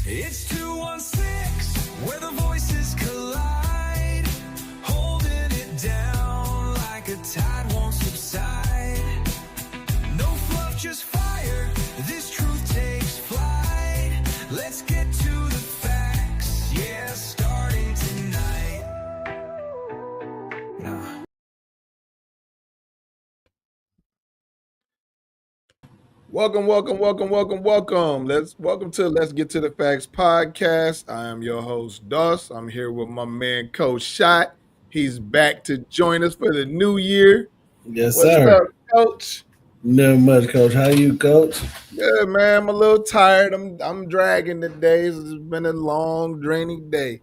It's 216, where the voices collide, holding it down like a tide won't subside. No fluff, just fire, this truth takes flight. Let's get to the facts, yeah, starting tonight. Welcome. Welcome to Let's Get to the Facts podcast. I am your host, Doss. I'm here with my man, Coach Shot. He's back to join us for the new year. Yes, What's up, sir. Coach? Not much, Coach. How you, Coach? Good, man. I'm a little tired. I'm dragging the days. It's been a long, draining day.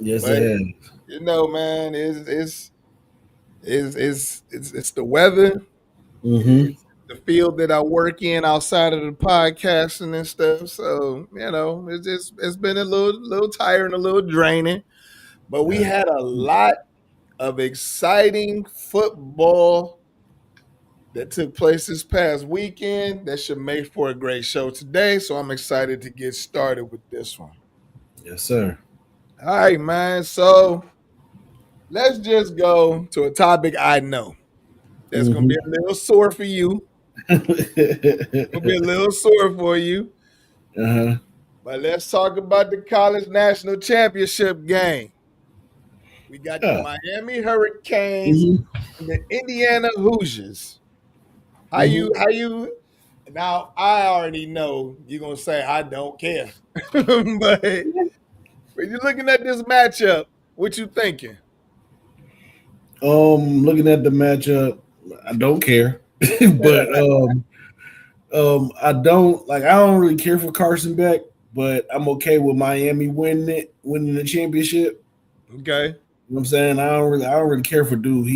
Yes, But it has. man, it's the weather. Mm-hmm. It's the field that I work in outside of the podcasting and stuff. So, it's been a little tiring, a little draining. But we had a lot of exciting football that took place this past weekend that should make for a great show today. So I'm excited to get started with this one. Yes, sir. All right, man. So let's just go to a topic I know that's gonna be a little sore for you. Gonna be a little sore for you. Uh-huh. But let's talk about the college national championship game. We got the Yeah. Miami Hurricanes Mm-hmm. and the Indiana Hoosiers. How Mm-hmm. you now I already know you're gonna say I don't care. But when you're looking at this matchup, what you thinking? Looking at the matchup, I don't care, but I don't like. I don't really care for Carson Beck, but I'm okay with Miami winning the championship. Okay. You know what I'm saying? I don't really care for dude.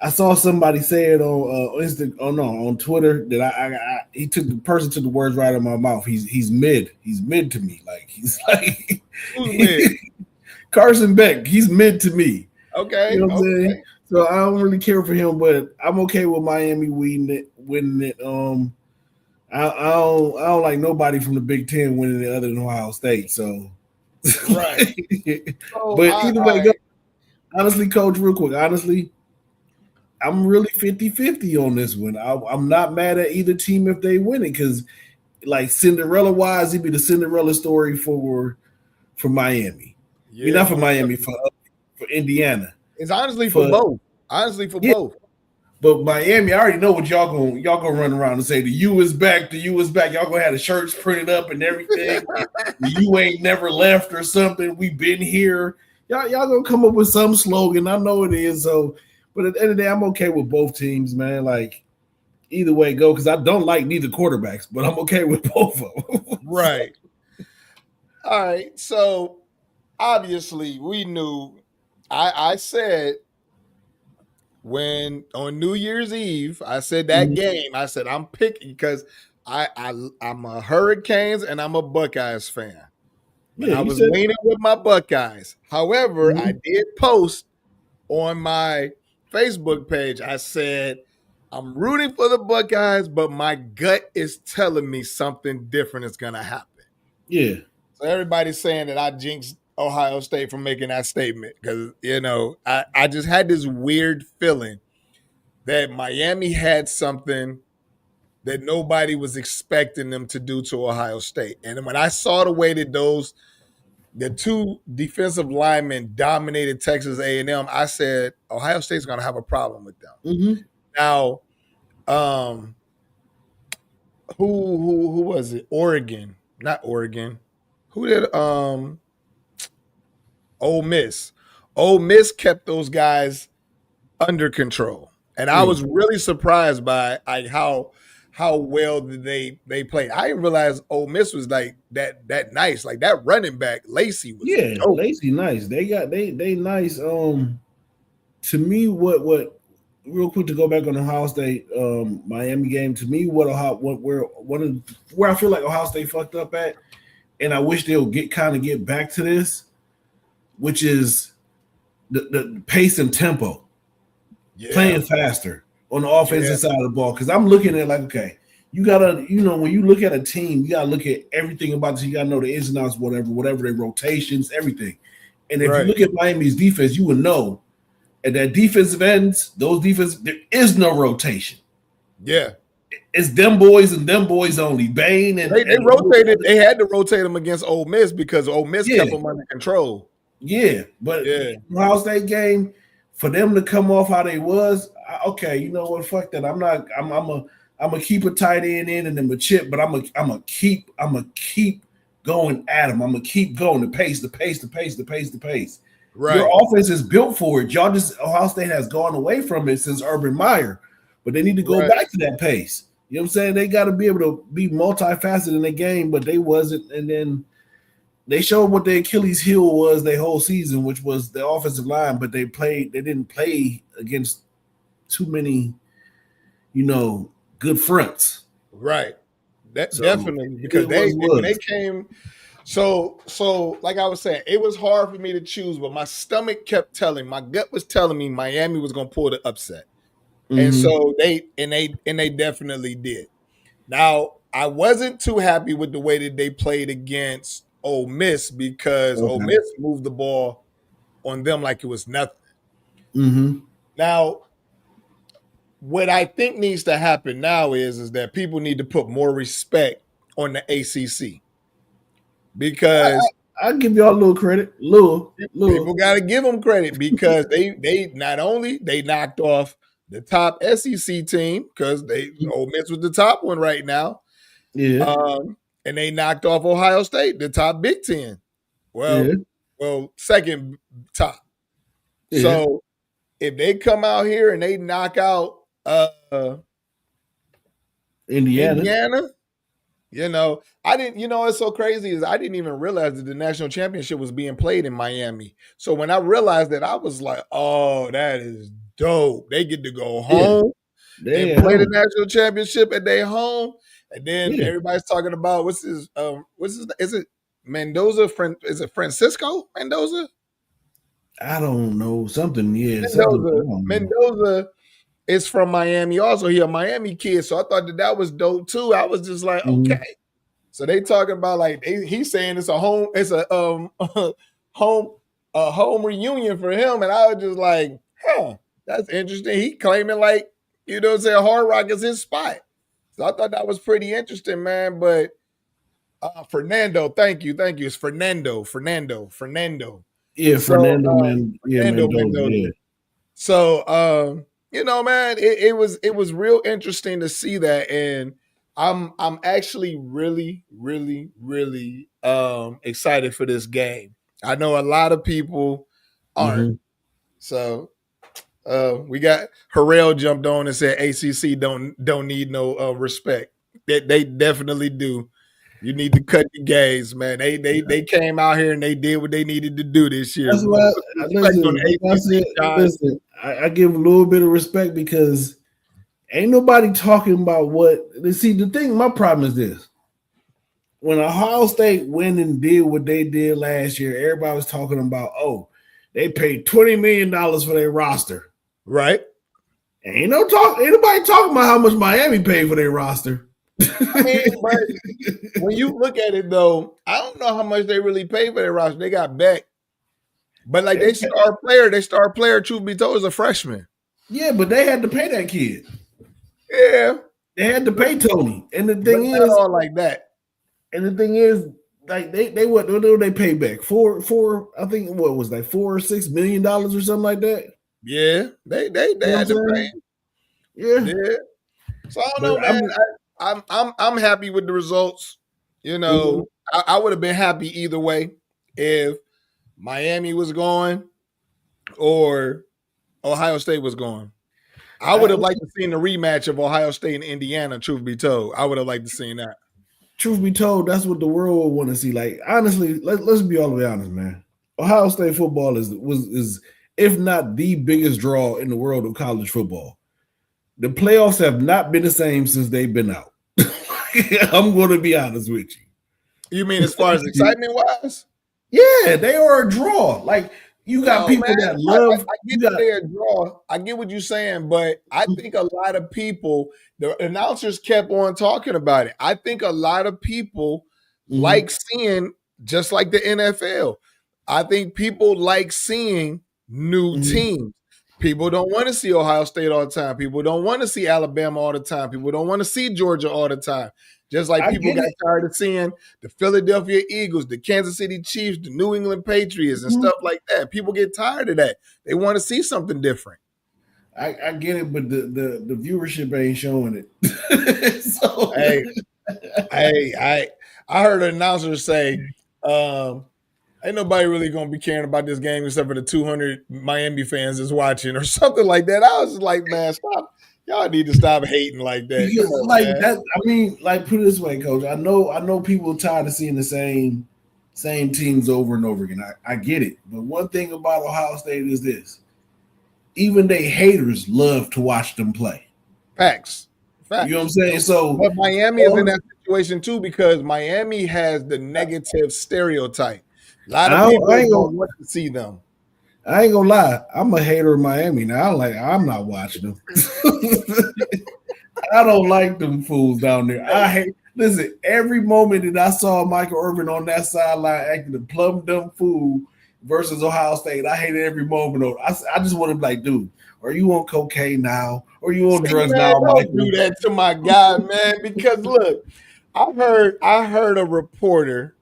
I saw somebody say it on on Twitter that he took the words right out of my mouth. He's mid. He's mid to me. Like he's like Who's mid? Carson Beck. He's mid to me. Okay. You know what I'm Okay. saying? So I don't really care for him, but I'm okay with Miami winning it. I don't like nobody from the Big Ten winning it other than Ohio State. So Right. So, but either way, right. honestly, Coach, real quick, honestly. I'm really 50-50 on this one. I'm not mad at either team if they win it because, like Cinderella wise, it'd be the Cinderella story for Miami. I mean, Yeah, not for Miami, for Indiana. it's honestly for both. Honestly, for Yeah, both. but Miami, I already know what y'all gonna run around and say the U is back, the U is back. Y'all gonna have the shirts printed up and everything. The U ain't never left or something. We've been here. Y'all gonna come up with some slogan. I know it is so. But at the end of the day, I'm okay with both teams, man. Like either way go, because I don't like neither quarterbacks, but I'm okay with both of them. Right. All right. So obviously we knew I said when on New Year's Eve, I said that game, I said I'm picking because I'm a Hurricanes and I'm a Buckeyes fan. But Yeah, I you was said. leaning with my Buckeyes. However, I did post on my Facebook page, I said, I'm rooting for the Buckeyes, but my gut is telling me something different is going to happen. Yeah. So everybody's saying that I jinxed Ohio State from making that statement because, I just had this weird feeling that Miami had something that nobody was expecting them to do to Ohio State. And when I saw the way that the two defensive linemen dominated Texas A&M, I said Ohio State's going to have a problem with them. Mm-hmm. Now, who was it? Oregon, not Oregon. Who did Ole Miss? Ole Miss kept those guys under control, and I Yeah. was really surprised by like how well they played. I didn't realize Ole Miss was like that nice. Like that running back Lacey was Yeah. dope. Lacey, nice. They nice. To me, what real quick to go back on the Ohio State Miami game. To me, where I feel like Ohio State fucked up at, and I wish they'll get back to this, which is the pace and tempo, Yeah, playing faster on the offensive side of the ball. Because I'm looking at like, okay, you gotta, when you look at a team, you gotta look at everything about this. You gotta know the ins and outs, whatever their rotations, everything. And if you Right. look at Miami's defense, you would know at that defensive ends, there is no rotation. Yeah. It's them boys and them boys only. Bane They and rotated. They had to rotate them against Ole Miss because Ole Miss yeah, kept them under control. yeah. But Yeah. Ohio State game, for them to come off how they was, okay, you know what? Fuck that. I'm gonna keep a tight end in and then a chip, but I'm gonna keep going at them. I'm gonna keep going the pace. Your Right. offense is built for it. Ohio State has gone away from it since Urban Meyer, but they need to go Right. back to that pace. You know what I'm saying? They got to be able to be multifaceted in the game, but they wasn't. And then they showed what their Achilles heel was their whole season, which was the offensive line. But they didn't play against too many, good fronts. Right. That So definitely because it was when they was. came. So like I was saying, it was hard for me to choose, but my stomach kept my gut was telling me Miami was going to pull the upset, and Mm-hmm. so they definitely did. Now I wasn't too happy with the way that they played against Ole Miss because Ole Okay. Miss moved the ball on them like it was nothing. Mm-hmm. Now, what I think needs to happen now is that people need to put more respect on the ACC because I'll give y'all a little credit. Little. people got to give them credit because they not only they knocked off the top SEC team because they Ole Miss was the top one right now, Yeah. and they knocked off Ohio State, the top Big Ten. Yeah. Second top. Yeah. So if they come out here and they knock out Indiana. Indiana, I didn't. It's so crazy is I didn't even realize that the national championship was being played in Miami. So when I realized that, I was like, "Oh, that is dope! They get to go Yeah. home They and at play the home. national championship at their home." And then Yeah. everybody's talking about what's his? Is it Mendoza? Is it Francisco Mendoza? I don't know. Something, yeah. Something. I Mendoza. don't know. Mendoza is from Miami. Also, he a Miami kid, so I thought that was dope too. I was just like, okay. Mhm. So they talking about like he's saying it's a home home reunion for him, and I was just like, huh, that's interesting. He claiming like what I'm saying, Hard Rock is his spot. So I thought that was pretty interesting, man. But Fernando, thank you. It's Fernando. Yeah, So Yeah, Fernando Mendoza. Mendoza. Yeah. So man, it was real interesting to see that, and I'm actually really, really, really excited for this game. I know a lot of people aren't. Mm-hmm. So we got Harrell jumped on and said ACC don't need no respect. They definitely do. You need to cut the gaze, man. They came out here and they did what they needed to do this year. That's We're why. gonna put some respect on Listen, the like I said, ACC, guys. listen. I give a little bit of respect because ain't nobody talking about what. See, the thing. My problem is this: when Ohio State went and did what they did last year, everybody was talking about, oh, they paid $20 million for their roster. Right. Ain't nobody talking about how much Miami paid for their roster. I mean, but when you look at it though, I don't know how much they really paid for their roster. They got Beck, but like their star player, truth be told, is a freshman. Yeah, but they had to pay that kid. Yeah, They had to pay Tony. And the but thing not is, all like that. like what do they pay back? Four, I think what was that, $4 or $6 million or something like that? Yeah, they You know had what to I'm pay. saying? Yeah. Yeah, so I don't But know, man. I'm happy with the results. Mhm. I would have been happy either way if Miami was going or Ohio State was going. I would have liked to seen the rematch of Ohio State and Indiana. Truth be told, I would have liked to seen that. Truth be told, that's what the world would want to see. Like honestly, let's be all the way honest, man. Ohio State football is if not the biggest draw in the world of college football. The playoffs have not been the same since they've been out. I'm going to be honest with you. You mean as far as excitement wise? Yeah, they are a draw. Like You got No, people man. that I love. get You that got they're a draw. I get what you're saying, but I think a lot of people, the announcers kept on talking about it. I think a lot of people mhm, like seeing, just like the NFL, I think people like seeing new mhm. teams. People don't want to see Ohio State all the time. People don't want to see Alabama all the time. People don't want to see Georgia all the time. Just like I people get got it. tired of seeing the Philadelphia Eagles, the Kansas City Chiefs, the New England Patriots, and Mhm. stuff like that. People get tired of that. They want to see something different. I get it, but the viewership ain't showing it. So Hey, I heard an announcer say, ain't nobody really gonna be caring about this game except for the 200 Miami fans that's watching or something like that. I was just like, man, stop. Y'all need to stop hating like that. yeah, Come on, like man. that. I mean, like put it this way, Coach. I know people are tired of seeing the same teams over and over again. I get it, but one thing about Ohio State is this: even they haters love to watch them play. Facts. You know what I'm Facts. saying? So, But Miami is in all that situation too because Miami has the negative stereotype. A lot of I people ain't gonna don't want to see them. I ain't gonna lie. I'm a hater of Miami now. I'm not watching them. I don't like them fools down there. I hate. Listen, every moment that I saw Michael Irvin on that sideline acting a plum dumb fool versus Ohio State, I hated every moment of it. I just want to be like, dude, are you on cocaine now? Or are you on See, drugs man, now, don't do Michael? that to my guy, man. Because look, I heard a reporter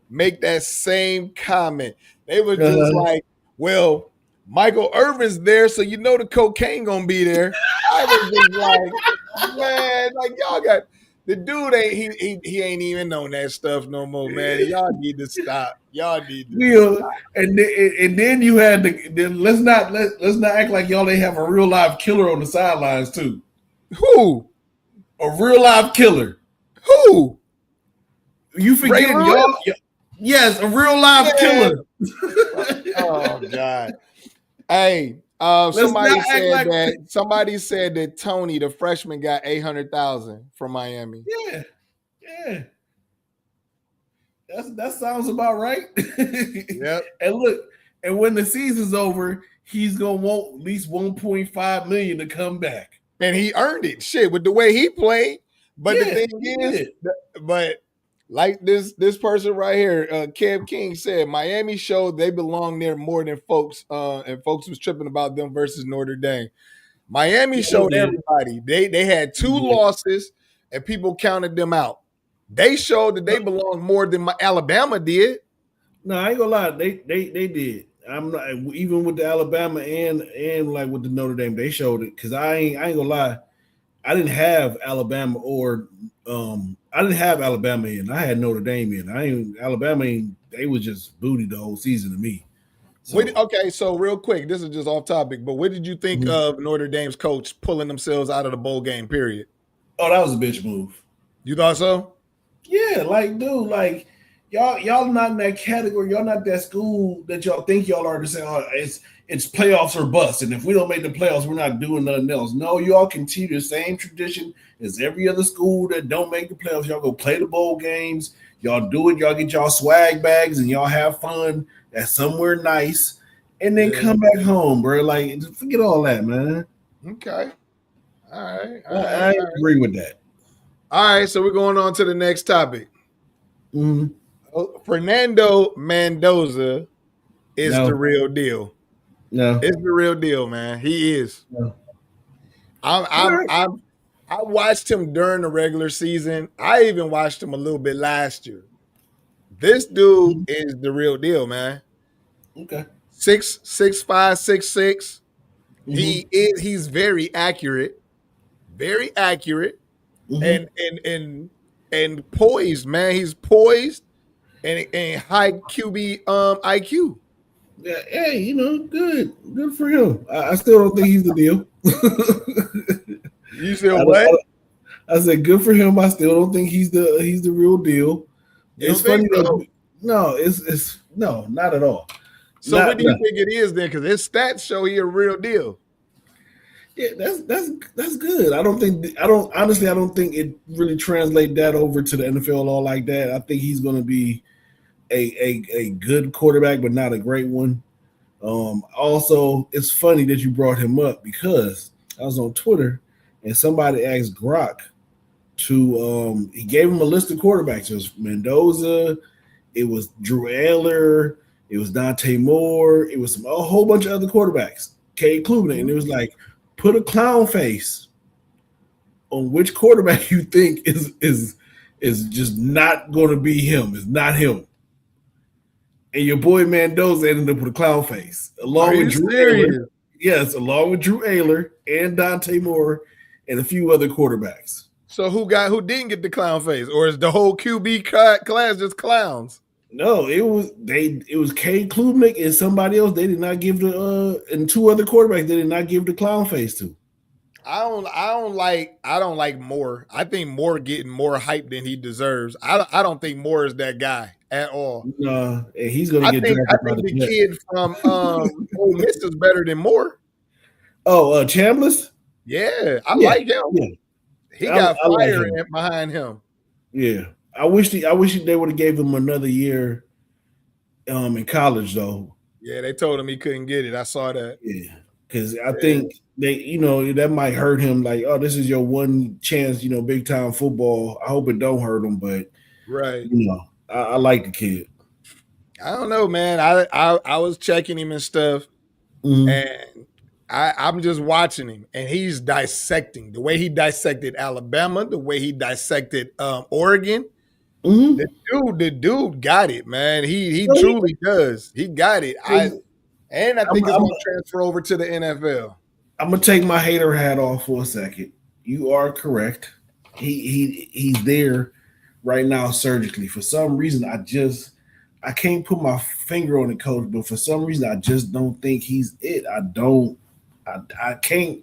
make that same comment. They were just Uh, like, "Well, Michael Irvin's there, so you know the cocaine gonna be there." I was just like, "Man, like y'all got the dude ain't he ain't even on that stuff no more, man. Y'all need to stop. Y'all need to Will and then you had the then let's not act like y'all ain't have a real live killer on the sidelines too. who A real live killer. who You Ray forgetting Lewis? yes, a real live Man, killer. oh God. Hey, Let's not act like somebody said that Tony, the freshman, got 800,000 from Miami. yeah, yeah. That sounds about right. Yep. And look, and when the season's over, he's gonna want at least 1.5 million to come back. And he earned it. Shit, with the way he played. But the Yeah, thing he is, did. but like this person right here, Kev King said, Miami showed they belong there more than folks, and folks was tripping about them versus Notre Dame. Miami Yeah, they showed did. everybody they had They two did. losses and people counted them out. They showed that they belong more than Alabama did. No, I ain't gonna lie. They did. I'm not even with the Alabama and like with the Notre Dame. They showed it because I ain't gonna lie. I didn't have Alabama or I didn't have Alabama in. I had Notre Dame in. I ain't Alabama in. They was just booty the whole season to me. So Okay, so real quick, this is just off topic, but what did you think mhm. of Notre Dame's coach pulling themselves out of the bowl game? Period. Oh, that was a bitch move. You thought so? Yeah, like dude, like y'all not in that category. Y'all not that school that y'all think y'all are to say, oh, it's playoffs or bust. And if we don't make the playoffs, we're not doing nothing else. No, y'all continue the same tradition as every other school that don't make the playoffs. Y'all go play the bowl games. Y'all do it. Y'all get y'all swag bags and y'all have fun at somewhere nice, and then Yeah. come back home, bro. Like forget all that, man. Okay. All right. All right. I All right. agree with that. All right. So we're going on to the next topic. Mm-hmm. Fernando Mendoza is the No, real deal. no, It's the real deal, man. He is. no. I'm All I'm right. I'm I watched him during the regular season. I even watched him a little bit last year. This dude Mhm. is the real deal, man. Okay. 6'5", 6'6". Mm-hmm. He's very accurate, Mm-hmm. and poised, man. He's poised and high QB IQ. Yeah, hey, good for him. I still don't think he's the deal. You said I, don't- I, what? don't- I said good for him. I still don't think he's the real deal. You It's don't think funny so? that no, it's no, not at all. So what Not do you no. think it is then? Because his stats show he a real deal. Yeah, that's good. I don't think it really translate that over to the NFL all like that. I think he's going to be a good quarterback, but not a great one. Also, it's funny that you brought him up because I was on Twitter and somebody asked Grok to he gave him a list of quarterbacks. It was Mendoza, it was Drew Ayler, it was Dante Moore, it was a whole bunch of other quarterbacks, Cade Klubnik, and it was like put a clown face on which quarterback you think is just not going to be him. It's not him. And your boy Mendoza ended up with a clown face, Are along with you Drew Ayler. serious? Yes, along with Drew Ayler and Dante Moore and a few other quarterbacks. So who didn't get the clown face, or is the whole QB class just clowns? No, it was Cade Klubnik and somebody else. They did not give the and two other quarterbacks. They did not give the clown face to. I don't like Moore. I think Moore getting more hype than he deserves. I don't think Moore is that guy at all. And he's going I to get think I drafted by think the the Jets. kid from Ole Miss is better than Moore. Oh, Chambliss. Yeah, I Yeah, like him. yeah, He got I like fire him. behind him. Yeah, I wish they would have gave him another year in college though. Yeah, they told him he couldn't get it. I saw that. Yeah, because I Yeah, think that might hurt him. Like, oh, this is your one chance, big time football. I hope it don't hurt him, but right. I like the kid. I don't know, man. I was checking him and stuff, Mm-hmm. and I'm just watching him, and he's dissecting the way he dissected Alabama, the way he dissected Oregon. Mm-hmm. The dude got it, man. He So truly does. He got it. I I'm, think it's I'm, going to transfer over to the NFL. I'm gonna take my hater hat off for a second. You are correct. He's there right now surgically. For some reason, I can't put my finger on it, coach. But for some reason, I just don't think he's it. I can't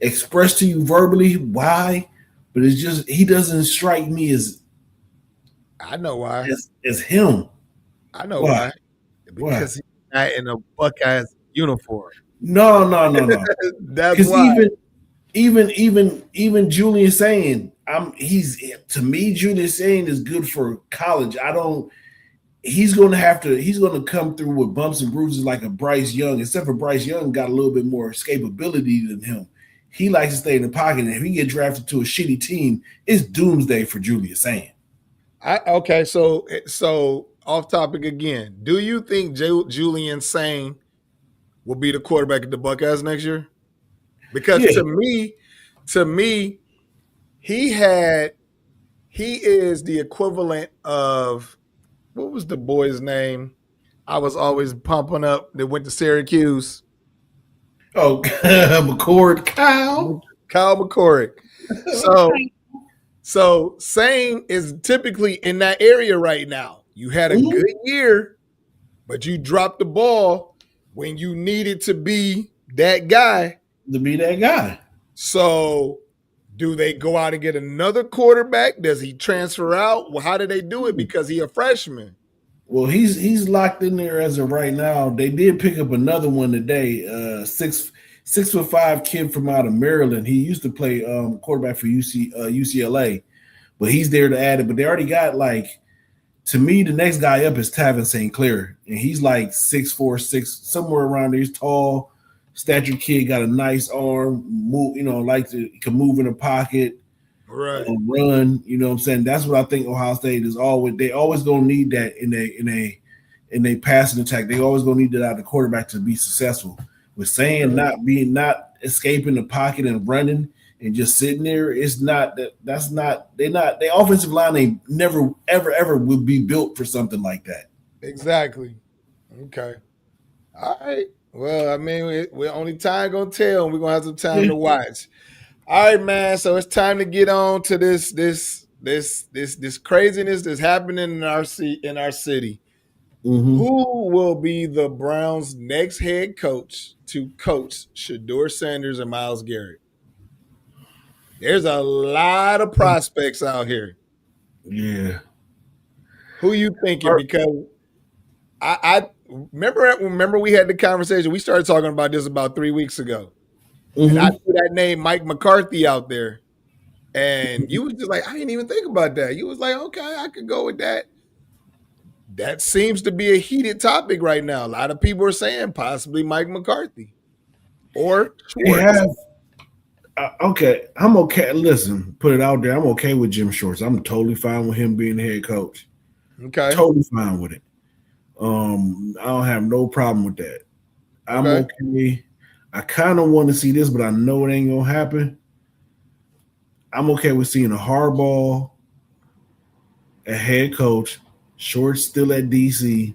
express to you verbally why, but it's just he doesn't strike me I know why. as him. I know Why? why. Why? Because he's not in a Buckeyes uniform. No. That's Because why. even Julian saying he's to me Julian saying is good for college. I don't. He's gonna come through with bumps and bruises like a Bryce Young, except for Bryce Young got a little bit more escapability than him. He likes to stay in the pocket, and if he get drafted to a shitty team, it's doomsday for Julius saying. Okay, so off topic again. Do you think Julian Sane will be the quarterback of the Buckeyes next year? Because Yeah. to me, he is the equivalent of what was the boy's name? I was always pumping up that went to Syracuse. Oh, McCord Kyle. Kyle McCorrick. So Sane is typically in that area right now. You had a good year, but you dropped the ball when you needed to be that guy. To be that guy. So do they go out and get another quarterback? Does he transfer out? Well, how do they do it? Because he a freshman. Well, he's locked in there as of right now. They did pick up another one today. 6'5" kid from out of Maryland. He used to play quarterback for UCLA, but he's there to add it. But they already got to me, the next guy up is Tavin St. Clair, and he's like 6'4", somewhere around there. He's tall, stature kid, got a nice arm, move, can move in the pocket, Right. run. You know what I'm saying? That's what I think Ohio State is always. They always gonna need that in a passing attack. They always gonna need that out of the quarterback to be successful. With saying not escaping the pocket and running and just sitting there, it's not that. That's not. Their offensive line. They never ever would be built for something like that. Exactly. Okay. All right. Well, I mean, we're only time gonna tell, and we're gonna have some time to watch. All right, man. So it's time to get on to this craziness that's happening in our city. Mm-hmm. Who will be the Browns' next head coach to coach Shador Sanders and Myles Garrett? There's a lot of prospects out here. Yeah. Who you thinking? Because I remember we had the conversation. We started talking about this about 3 weeks ago. Mm-hmm. And I threw that name Mike McCarthy out there. And you was just like, I didn't even think about that. You was like, okay, I could go with that. that seems to be a heated topic right now. A lot of people are saying possibly Mike McCarthy or They Schwartz. have okay. I'm okay. Listen, put it out there. I'm okay with Jim Shorts. I'm totally fine with him being the head coach. Okay. Totally fine with it. I don't have no problem with that. I'm Okay. okay. I kind of want to see this, but I know it ain't gonna happen. I'm okay with seeing a hardball, a head coach, Shorts still at DC,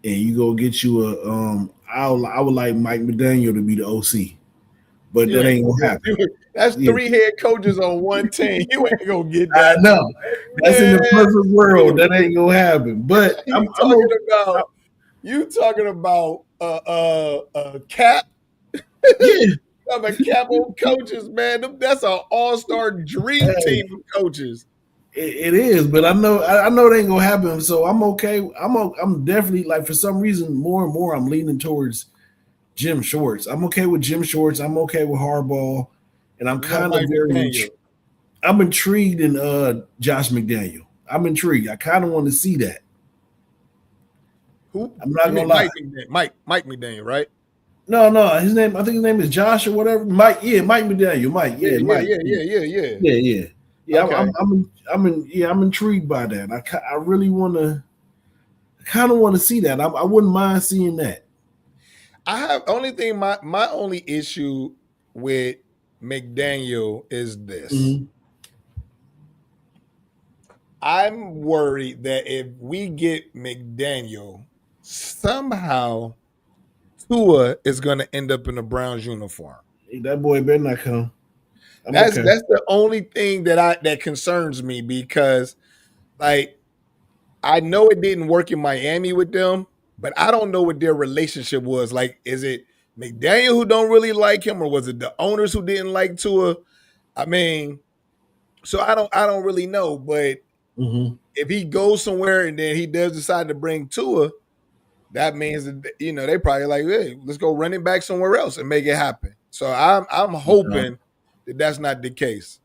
and you go get you a I would like Mike McDaniel to be the OC, but You that ain't ain't gonna gonna get happen. that's Yeah, three head coaches on one team. You ain't gonna get I that. know that's in the Man, perfect world. That ain't gonna happen. But you I'm talking okay. about you talking about cap Yeah, of a cap on coaches, man. That's an all-star dream hey, team of coaches. it is. But I know it ain't gonna happen. So I'm okay. I'm definitely like for some reason more and more I'm leaning towards Jim Shorts. I'm okay with Jim Shorts. I'm okay with Harbaugh, and I'm You want kind of Mike very McDaniel. I'm intrigued in Josh McDaniel. I'm intrigued. I kind of want to see that. Who I'm not you gonna mean lie. Mike McDaniel? Mike McDaniel, right? No, no, his name. I think his name is Josh or whatever. Mike. Yeah, Mike McDaniel. Mike. Yeah, Yeah, yeah, Mike. yeah, Yeah, yeah, yeah, yeah. yeah, yeah. Yeah, Okay. I'm intrigued by that. I really want to, kind of want to see that. I wouldn't mind seeing that. I have only thing my only issue with McDaniel is this. Hmm. I'm worried that if we get McDaniel, somehow Tua is going to end up in a Browns uniform. That boy better not come. I'm That's okay. that's the only thing that concerns me because like I know it didn't work in Miami with them, but I don't know what their relationship was. Like, is it McDaniel who don't really like him, or was it the owners who didn't like Tua? I mean, so I don't really know. But Hmm. if he goes somewhere and then he does decide to bring Tua, that means that they probably like, hey, let's go running back somewhere else and make it happen. So I'm hoping that that's not the case.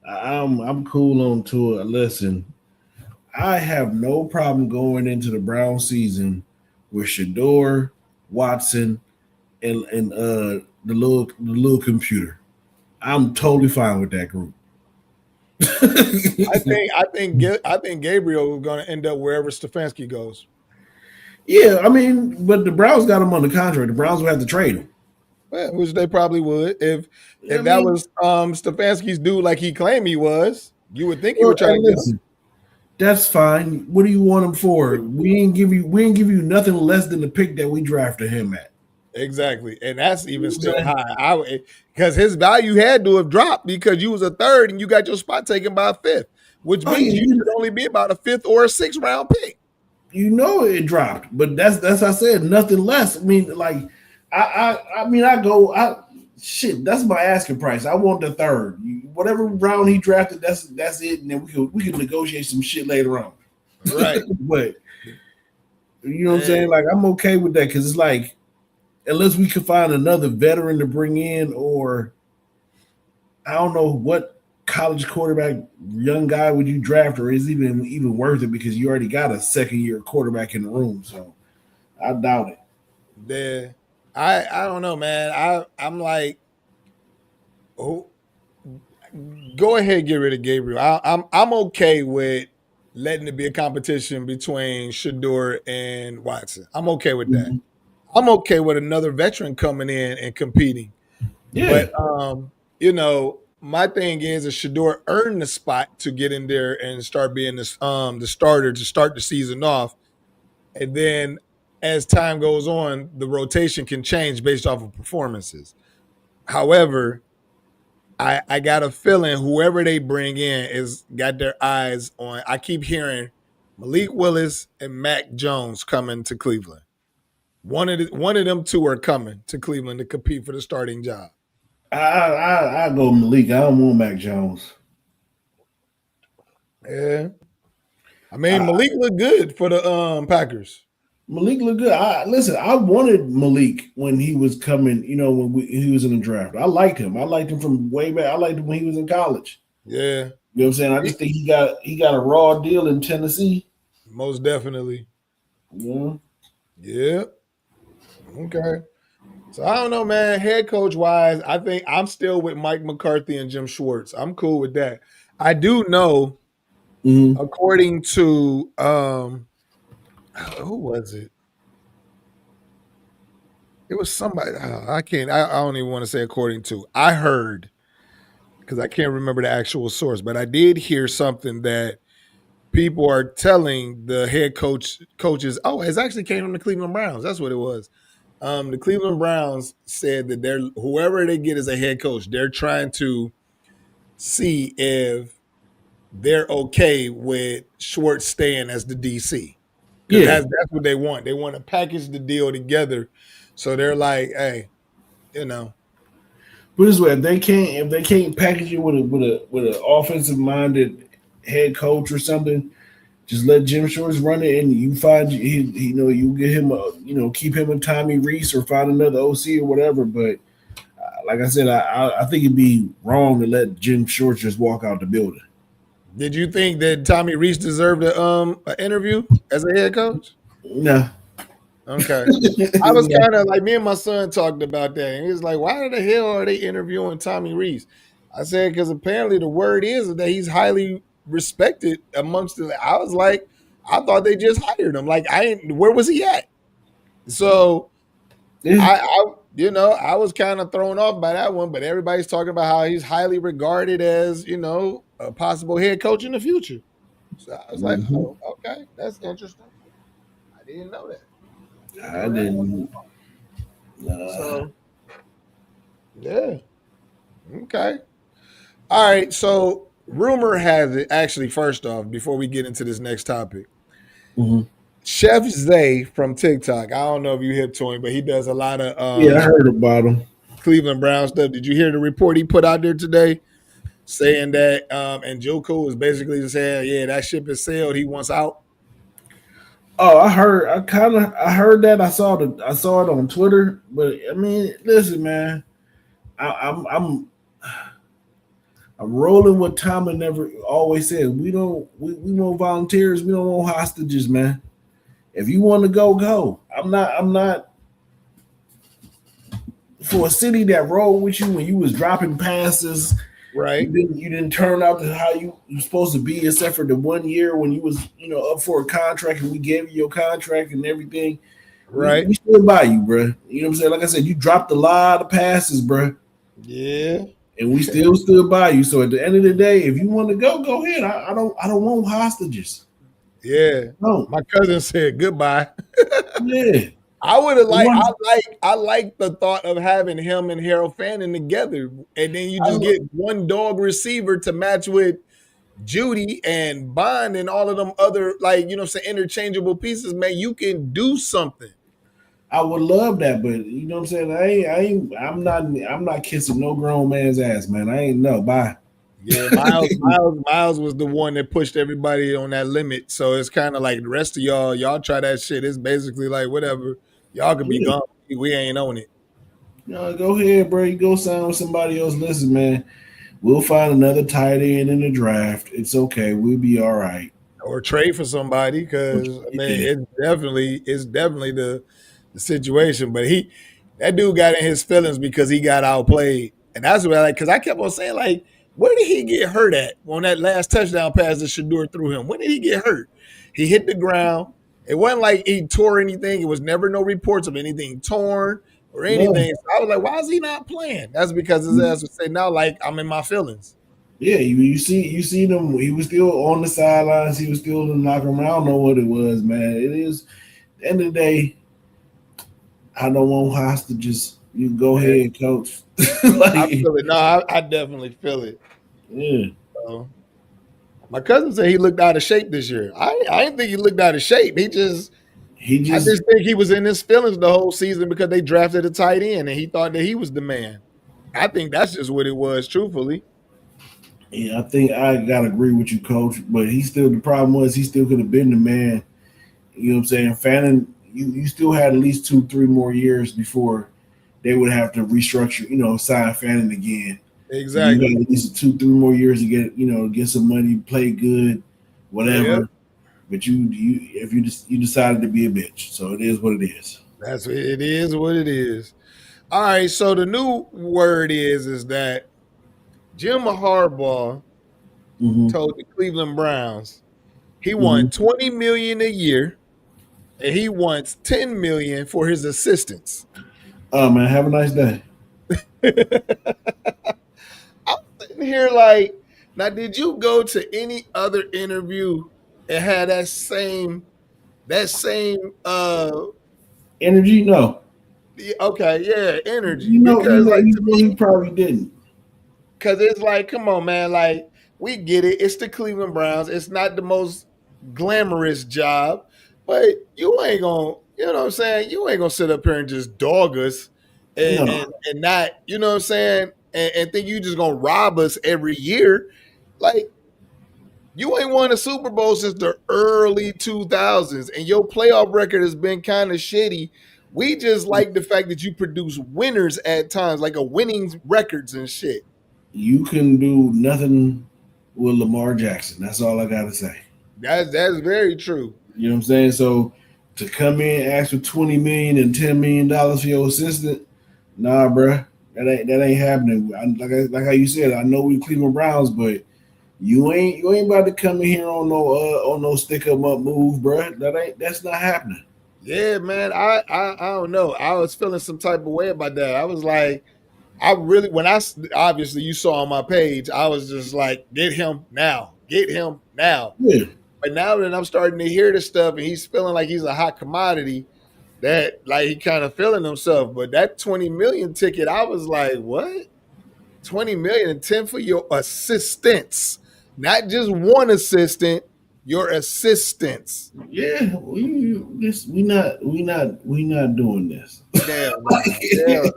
I'm cool on tour. Listen, I have no problem going into the Brown season with Shador, Watson, and the little computer. I'm totally fine with that group. I think Gabriel is going to end up wherever Stefanski goes. Yeah, I mean, but the Browns got him on the contract. The Browns will have to trade him. Yeah, which they probably would I if that mean, was Stefanski's dude like he claimed he was. You would think he well, would try to and get him. listen, that's fine. What do you want him for? We ain't give you nothing less than the pick that we drafted him at. Exactly, and that's You know even what I'm still saying? high. Because his value had to have dropped because you was a third and you got your spot taken by a fifth, which Oh yeah, means you should only be about a fifth or a sixth round pick. you know it dropped, but that's I said nothing less. I mean, like I mean I go I shit. That's my asking price. I want the third. Whatever round he drafted, that's it, and then we can negotiate some shit later on. Right. But you know what I'm saying? Man, Like I'm okay with that because it's like unless we could find another veteran to bring in, or I don't know what college quarterback young guy would you draft, or is even worth it because you already got a second year quarterback in the room. So I doubt it. the I don't know, man. I'm like, oh, go ahead, get rid of Gabriel. I'm okay with letting it be a competition between Shador and Watson. I'm okay with that. Mhm. I'm okay with another veteran coming in and competing. Yeah. But my thing is Shador earned the spot to get in there and start being the starter to start the season off. And then as time goes on, the rotation can change based off of performances. However, I got a feeling whoever they bring in is got their eyes on. I keep hearing Malik Willis and Mac Jones coming to Cleveland. One of them two are coming to Cleveland to compete for the starting job. I go Malik. I don't want Mac Jones. Yeah, I mean I, Malik looked good for the Packers. Malik look good. Listen. I wanted Malik when he was coming. You know he was in the draft. I liked him. I liked him from way back. I liked him when he was in college. Yeah, You know what I'm saying? I just think he got a raw deal in Tennessee. Most definitely. Yeah. Yeah. Okay. So I don't know, man. Head coach wise, I think I'm still with Mike McCarthy and Jim Schwartz. I'm cool with that. I do know, Mm-hmm. according to who was it? It was somebody. I can't. I don't even want to say according to. I heard because I can't remember the actual source, but I did hear something that people are telling the head coaches. Oh, it actually came from the Cleveland Browns. That's what it was. The Cleveland Browns said that they're whoever they get as a head coach, they're trying to see if they're okay with Schwartz staying as the DC because Yeah. that's what they want. They want to package the deal together. So they're like, hey, you know, But this way, if they can't package it with an offensive minded head coach or something, just let Jim Shorts run it, and you find you get him keep him a Tommy Reese or find another OC or whatever. But like I said, I think it'd be wrong to let Jim Shorts just walk out the building. did you think that Tommy Reese deserved an interview as a head coach? No, Okay. I was no. kind of like me and my son talked about that, and he was like, "Why the hell are they interviewing Tommy Reese?" I said, "Because apparently the word is that he's highly respected amongst the." I was like, "I thought they just hired him. Like, I ain't. Where was he at?" So Yeah. I was kind of thrown off by that one. But everybody's talking about how he's highly regarded as a possible head coach in the future. So I was like, Mhm. "Oh, okay, that's interesting. I didn't know that. Didn't I know that." didn't. So yeah. Okay. All right. So rumor has it, actually, first off, before we get into this next topic, Mhm. Chef Zay from TikTok. I don't know if you hip to him, but he does a lot of Yeah, I heard about him. Cleveland Brown stuff. Did you hear the report he put out there today saying that and Njoku was basically saying, yeah, that ship has sailed. He wants out. Oh, I heard. I heard that. I saw it on Twitter. But I mean, listen, man. I'm rolling with Tom and never always said we want volunteers. We don't want hostages, man. If you want to go, go. I'm not for a city that rolled with you when you was dropping passes. Right. You didn't turn out to how you were supposed to be, except for the 1 year when you was up for a contract and we gave you your contract and everything. Right. We stood by you, bro. You know what I'm saying? Like I said, you dropped a lot of passes, bro, Yeah. and we still stood by you. So at the end of the day, if you want to go, go ahead. I don't want hostages. Yeah. No, My cousin said goodbye. yeah. I would have liked. Once I like the thought of having him and Harold Fanning together, and then you I just look, get one dog receiver to match with Judy and Bond and all of them other interchangeable pieces. Man, you can do something. I would love that, but you know what I'm saying. I'm not kissing no grown man's ass, man. I ain't no bye. Yeah, Miles was the one that pushed everybody on that limit. So it's kind of like the rest of y'all try that shit. It's basically like whatever. Y'all could be Yeah. gone. We ain't on it. No, go ahead, bro. You go sign with somebody else. Listen, man. We'll find another tight end in the draft. It's okay. We'll be all right. Or trade for somebody because I mean Yeah. it's definitely the situation. But that dude got in his feelings because he got outplayed, and that's what I like. Because I kept on saying like, where did he get hurt at on that last touchdown pass that Shador threw him? When did he get hurt? He hit the ground. It wasn't like he tore anything. It was never no reports of anything torn or No. anything. So I was like, why is he not playing? That's because his ass would say now like I'm in my feelings. Yeah, you see them. He was still on the sidelines. He was still in the locker room. I don't know what it was, man. It is at the end of the day. I don't want hostages. You go Yeah, ahead, coach. I Like, feel it. No, I definitely feel it. yeah, So, my cousin said he looked out of shape this year. I didn't think he looked out of shape. he I just. just think he was in his feelings the whole season because they drafted a tight end and he thought that he was the man. I think that's just what it was, truthfully. Yeah, I think I gotta agree with you, coach. But he still. The problem was he still could have been the man. You know what I'm saying? Fannin, you still had at least 2-3 more years before they would have to restructure. Sign Fannin again. You Exactly. got at least 2-3 more years to get some money, play good, Yeah. whatever. but you decided to be a bitch, so it is what it is. That's it is what it is. All right, so the new word is that Jim Harbaugh Mm-hmm. told the Cleveland Browns he Mm-hmm. wants 20 million a year and he wants 10 million for his assistants. Oh man, have a nice day. I'm sitting here like, now did you go to any other interview and had that same Energy? No. okay, yeah, energy? You know, you Because know, like you to know, he me, probably didn't. because it's like, come on, man, like we get it. It's the Cleveland Browns. It's not the most glamorous job, but you ain't gonna, you know what I'm saying? You ain't gonna sit up here and just dog us and No, and not, you know what I'm saying, and think you just gonna rob us every year. Like you ain't won a Super Bowl since the early 2000s, and your playoff record has been kind of shitty. We just like the fact that you produce winners at times, like a winning records and shit. you can do nothing with Lamar Jackson. That's all I gotta say. That's very true. You know what I'm saying? So to come in, ask for 20 million and $10 million for your assistant, nah, bruh. That ain't happening. Like how you said, I know we Cleveland Browns, but you ain't about to come in here on no stick 'em up move, bruh. That's not happening. Yeah, man. I don't know. I was feeling some type of way about that. I was like, I really when obviously you saw on my page, I was just like, get him now. Yeah, But now that I'm starting to hear this stuff and he's feeling like he's a hot commodity, that like he kind of feeling himself. But that 20 million ticket, I was like, what? 20 million and 10 for your assistants. Not just one assistant, your assistants. yeah. We not doing this. Hell no. Hell no.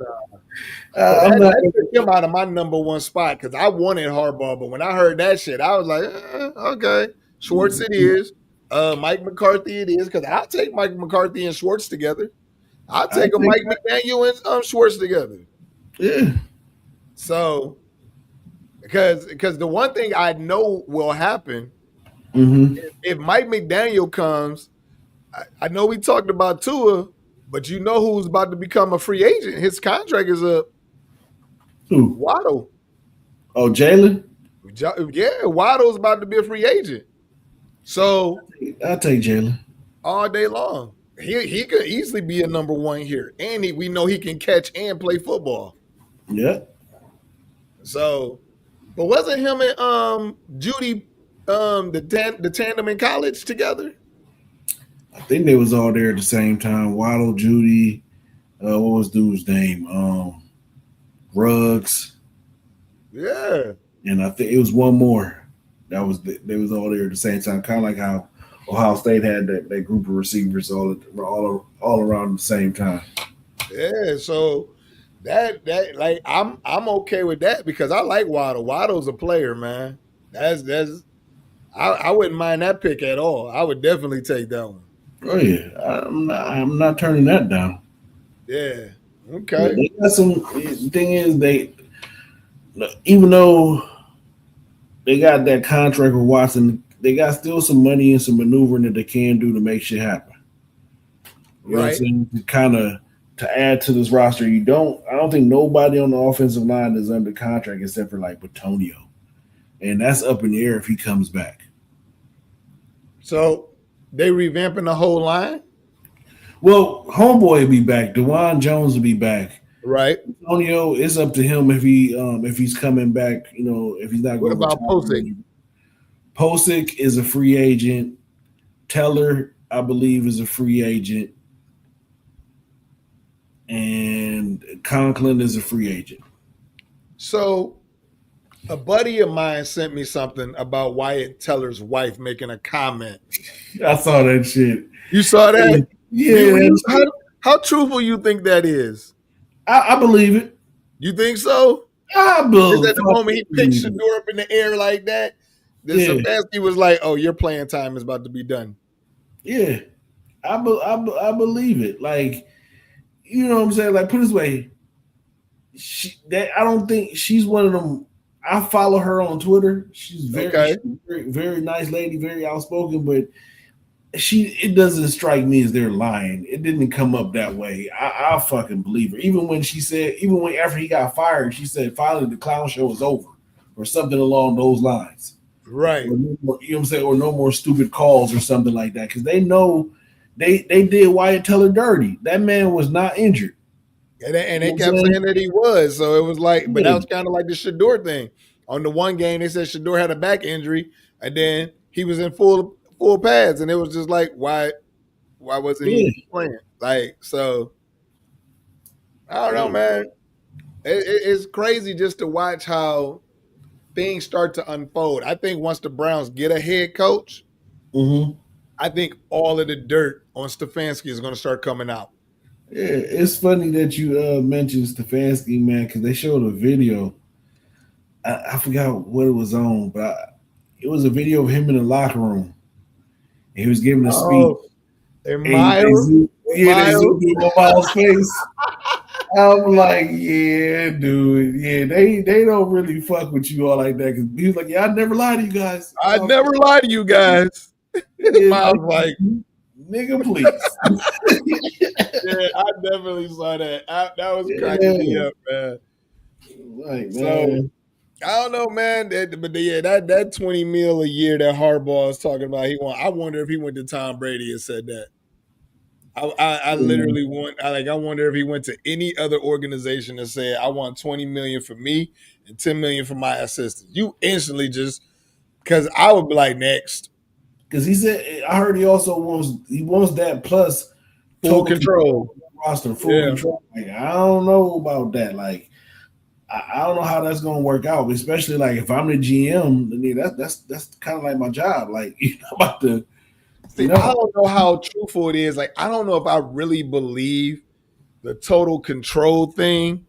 So I'm that, not. that took him out of my number one spot because I wanted Harbaugh, but when I heard that shit, I was like, okay, Schwartz it is. Mike McCarthy it is because I'll take Mike McCarthy and Schwartz together. I'll I take a think Mike McDaniel and Schwartz together. yeah. So because the one thing I know will happen Mm-hmm. if Mike McDaniel comes, I know we talked about Tua, but you know who's about to become a free agent? His contract is up. Who? Waddle. Oh, Jalen. Yeah, Waddle's about to be a free agent. So I'll take Jalen. all day long, he could easily be a number one here, and we know he can catch and play football. Yeah, So, but wasn't him and Judy the tandem in college together? I think they was all there at the same time. Waddle, Judy. What was dude's name? Ruggs, Yeah, and I think it was one more. They was all there at the same time. Kind of like how Ohio State had that group of receivers all around the same time. yeah. So that like I'm okay with that because I like Waddle. Waddle's a player, man. That's I wouldn't mind that pick at all. I would definitely take that one. Oh yeah, I'm not turning that down. Yeah. But Okay. they got some. The thing is, they even though they got that contract with Watson, they got still some money and some maneuvering that they can do to make shit happen. You know what I'm Right. saying? To kind of to add to this roster, I don't think nobody on the offensive line is under contract except for like Batonio. And that's up in the air if he comes back. So they revamping the whole line, Well, Homeboy will be back. Dewan Jones will be back. right? Antonio, it's up to him if he's coming back. You know, if he's not What going to about Posick? retire. Posick is a free agent. Teller, I believe, is a free agent, and Conklin is a free agent. So a buddy of mine sent me something about Wyatt Teller's wife making a comment. I saw that shit. You saw that? Yeah, How truthful you think that is? I believe it. You think so? I Is believe, at the moment he pitched believe the it. door up in the air like that, then Yeah, Stefanski was like, "Oh, your playing time is about to be done." yeah. I believe it. Like, you know what I'm saying? Like, put it this way, I don't think she's one of them. I follow her on Twitter. She's Okay. very, very nice lady, very outspoken. But it doesn't strike me as they're lying. It didn't come up that way. I'll fucking believe her. Even when she said, even when after he got fired, she said finally the clown show is over, or something along those lines. Right. Or no more, you know what I'm saying, or no more stupid calls or something like that. Because they know they did Wyatt Teller dirty. That man was not injured. And You know they what I'm kept saying? saying that he was. So it was like, but that Yeah, was kind of like the Shador thing. On the one game, they said Shador had a back injury, and then he was in full pads, and it was just like, why wasn't yeah. he playing? Like, so I don't know, Yeah. man. It's crazy just to watch how things start to unfold. I think once the Browns get a head coach, Mm-hmm. I think all of the dirt on Stefanski is going to start coming out. Yeah, it's funny that you mentioned Stefanski, man, because they showed a video. I forgot what it was on, but it was a video of him in the locker room. And he was giving a speech. Oh, and And Miles, they Miles. zoomed in on Miles' face. I'm like, yeah, dude, yeah, they don't really fuck with you all like that. Cause he was like, yeah, I never lie to you guys. I never lie to you guys. Yeah, Miles like, nigga, please. yeah, I definitely saw that. That was cracking me Yeah, up, man. like So man. I don't know, man. But yeah, that 20 mil a year that Harbaugh is talking about, he want. I wonder if he went to Tom Brady and said that. I Yeah. literally want. I wonder if he went to any other organization and said, "I want 20 million for me and 10 million for my assistant." You instantly just because I would be like, next, Because he said, I heard he wants that plus full total control control. of the roster, full Yeah, control. Like I don't know about that. Like I don't know how that's gonna work out, especially like if I'm the GM. I mean, that's kind of like my job. Like you know about the see, I no. don't know how truthful it is. Like, I don't know if I really believe the total control thing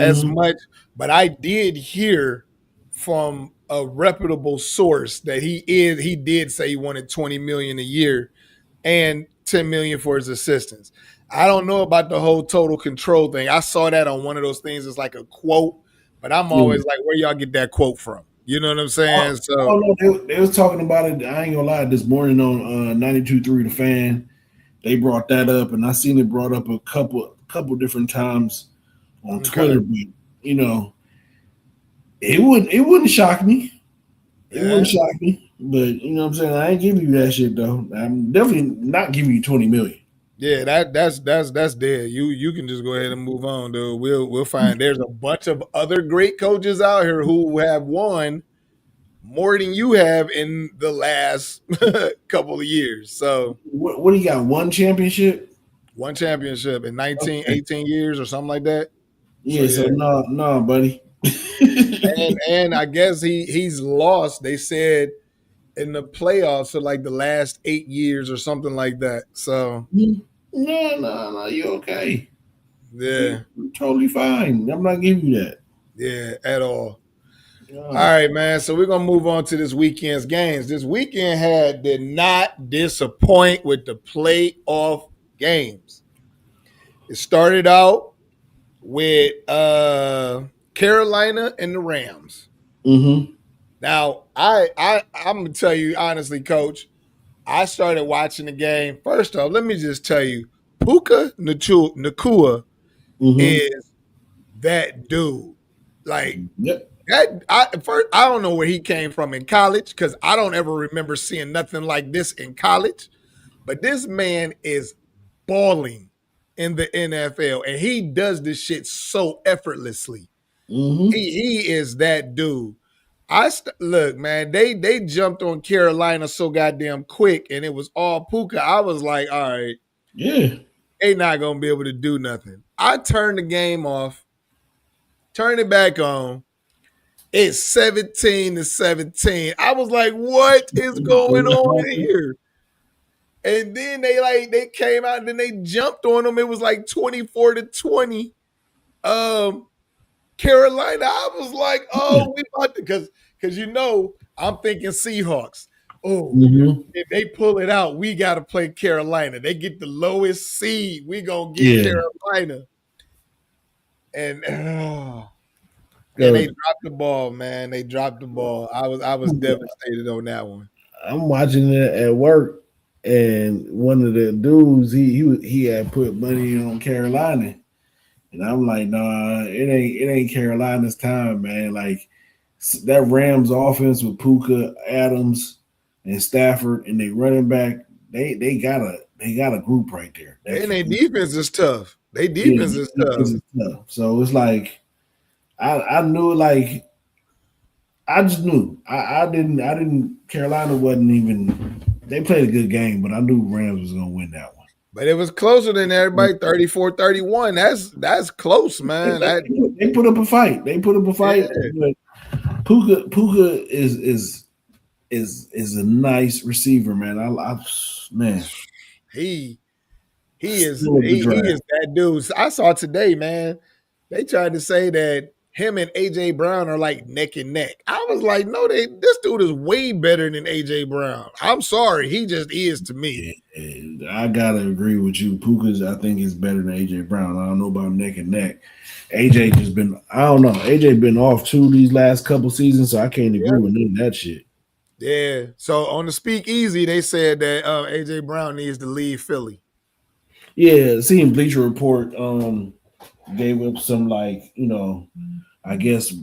as Mm-hmm. much, but I did hear from a reputable source that he did say he wanted 20 million a year and 10 million for his assistants. I don't know about the whole total control thing. I saw that on one of those things. It's like a quote, but I'm Yeah. always like, where y'all get that quote from? You know what I'm I, saying? I So don't know. They was talking about it. I ain't gonna lie. This morning on 92.3 The Fan, they brought that up, and I seen it brought up a couple different times on okay, Twitter. But you know, it wouldn't shock me. It wouldn't yeah. shock me. But you know what I'm saying? I ain't giving you that shit though. I'm definitely not giving you 20 million. Yeah, that's dead. You can just go ahead and move on, dude. We'll find there's a bunch of other great coaches out here who have won more than you have in the last couple of years. So What do you got? One championship? one championship in 19, Okay. 18 years or something like that. So Yeah, so yeah. no, buddy. And I guess he's lost, they said, in the playoffs for like the last 8 years or something like that. So No, you okay. You yeah, are totally fine. I'm not giving you that. yeah, at all. All No. right, man. So we're gonna move on to this weekend's games. This weekend did not disappoint with the playoff games. It started out with Carolina and the Rams. Mm-hmm. Now, I'm gonna tell you honestly, Coach. I started watching the game. First off, let me just tell you, Puka Nakua Mm-hmm. is that dude. Like Yep. that. I don't know where he came from in college because I don't ever remember seeing nothing like this in college. But this man is balling in the NFL, and he does this shit so effortlessly. Mm-hmm. He is that dude. Look, man. They jumped on Carolina so goddamn quick, and it was all Puka. I was like, all right, Yeah. they not gonna be able to do nothing. I turned the game off, turned it back on. It's 17-17. I was like, what is going on here? And then they came out and then they jumped on them. It was like 24-20. Um, Carolina, I was like, oh, we about to because I'm thinking Seahawks. Oh, Mm-hmm. if they pull it out, we gotta play Carolina. They get the lowest seed. We gonna get Yeah. Carolina. And and they Cause dropped the ball, man. They dropped the ball. I was devastated on that one. I'm watching it at work, and one of the dudes he had put money on Carolina, and I'm like, nah, it ain't Carolina's time, man. Like that Rams offense with Puka, Adams, and Stafford, and they running back, they got a group right there that And can their do. defense is tough. Their Yeah, defense is defense tough. is tough. So it's like I knew like I just knew I didn't Carolina wasn't even they played a good game, but I knew Rams was gonna win that one. But it was closer than everybody, 34-31. That's close, man. They put up a fight. They put up a fight. Yeah, But Puka is a nice receiver, man. I man, he he is still of the he is draft. that dude. I saw today, man. They tried to say that him and AJ Brown are like neck and neck. I was like, no, this dude is way better than AJ Brown. I'm sorry, he just is to me. And I gotta agree with you. Puka's I think is better than AJ Brown. I don't know about neck and neck. AJ just been I don't know. AJ been off too these last couple seasons, so I can't agree with none of that shit. Yeah. So on the speakeasy, they said that AJ Brown needs to leave Philly. Yeah, seeing Bleacher Report gave up some like, I guess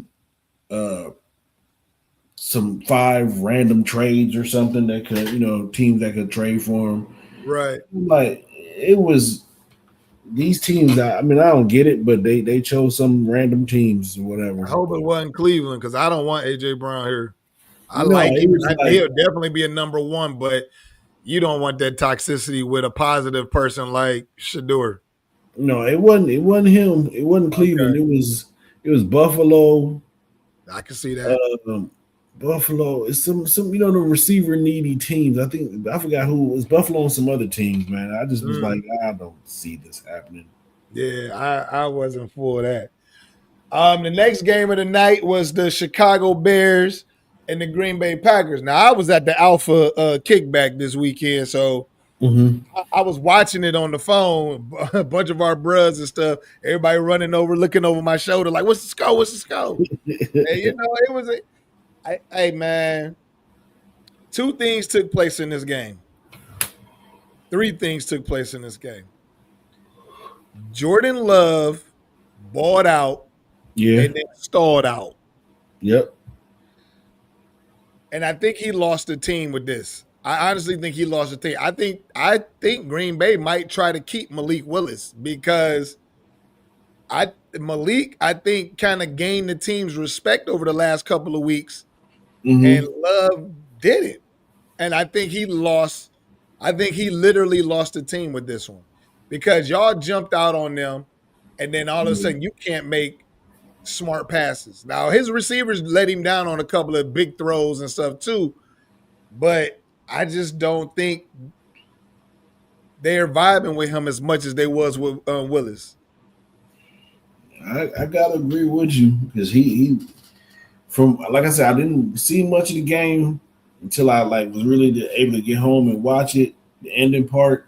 uh some 5 random trades or something that could, teams that could trade for him. Right. Like it was these teams. I mean, I don't get it, but they chose some random teams or I whatever. hope it wasn't Cleveland because I don't want AJ Brown here. I No, like it him. was He'll like definitely be a number one, but you don't want that toxicity with a positive person like Shador. no, it wasn't him. It wasn't Okay. Cleveland. It was Buffalo. I can see that. Um, Buffalo is some the receiver needy teams. I think I forgot who it was Buffalo and some other teams. Man, I just was Mm, like, I don't see this happening. yeah, I wasn't for that. The next game of the night was the Chicago Bears and the Green Bay Packers. Now I was at the Alpha kickback this weekend, so Mm-hmm. I was watching it on the phone. A bunch of our bros and stuff. Everybody running over, looking over my shoulder, like, "What's the score? What's the score?" And it was. Hey man, two things took place in this game. Three things took place in this game. Jordan Love bought out Yeah. and then stalled out. Yep. And I think he lost the team with this. I honestly think he lost the team. I think Green Bay might try to keep Malik Willis because Malik, I think, kind of gained the team's respect over the last couple of weeks, and Mm-hmm. Love didn't. And I think he lost. I think he literally lost the team with this one because y'all jumped out on them, and then all of a Yeah. sudden you can't make smart passes. Now his receivers let him down on a couple of big throws and stuff too, but I just don't think they're vibing with him as much as they was with Willis. I gotta agree with you because he from like I said, I didn't see much of the game until I like was really able to get home and watch it, the ending part.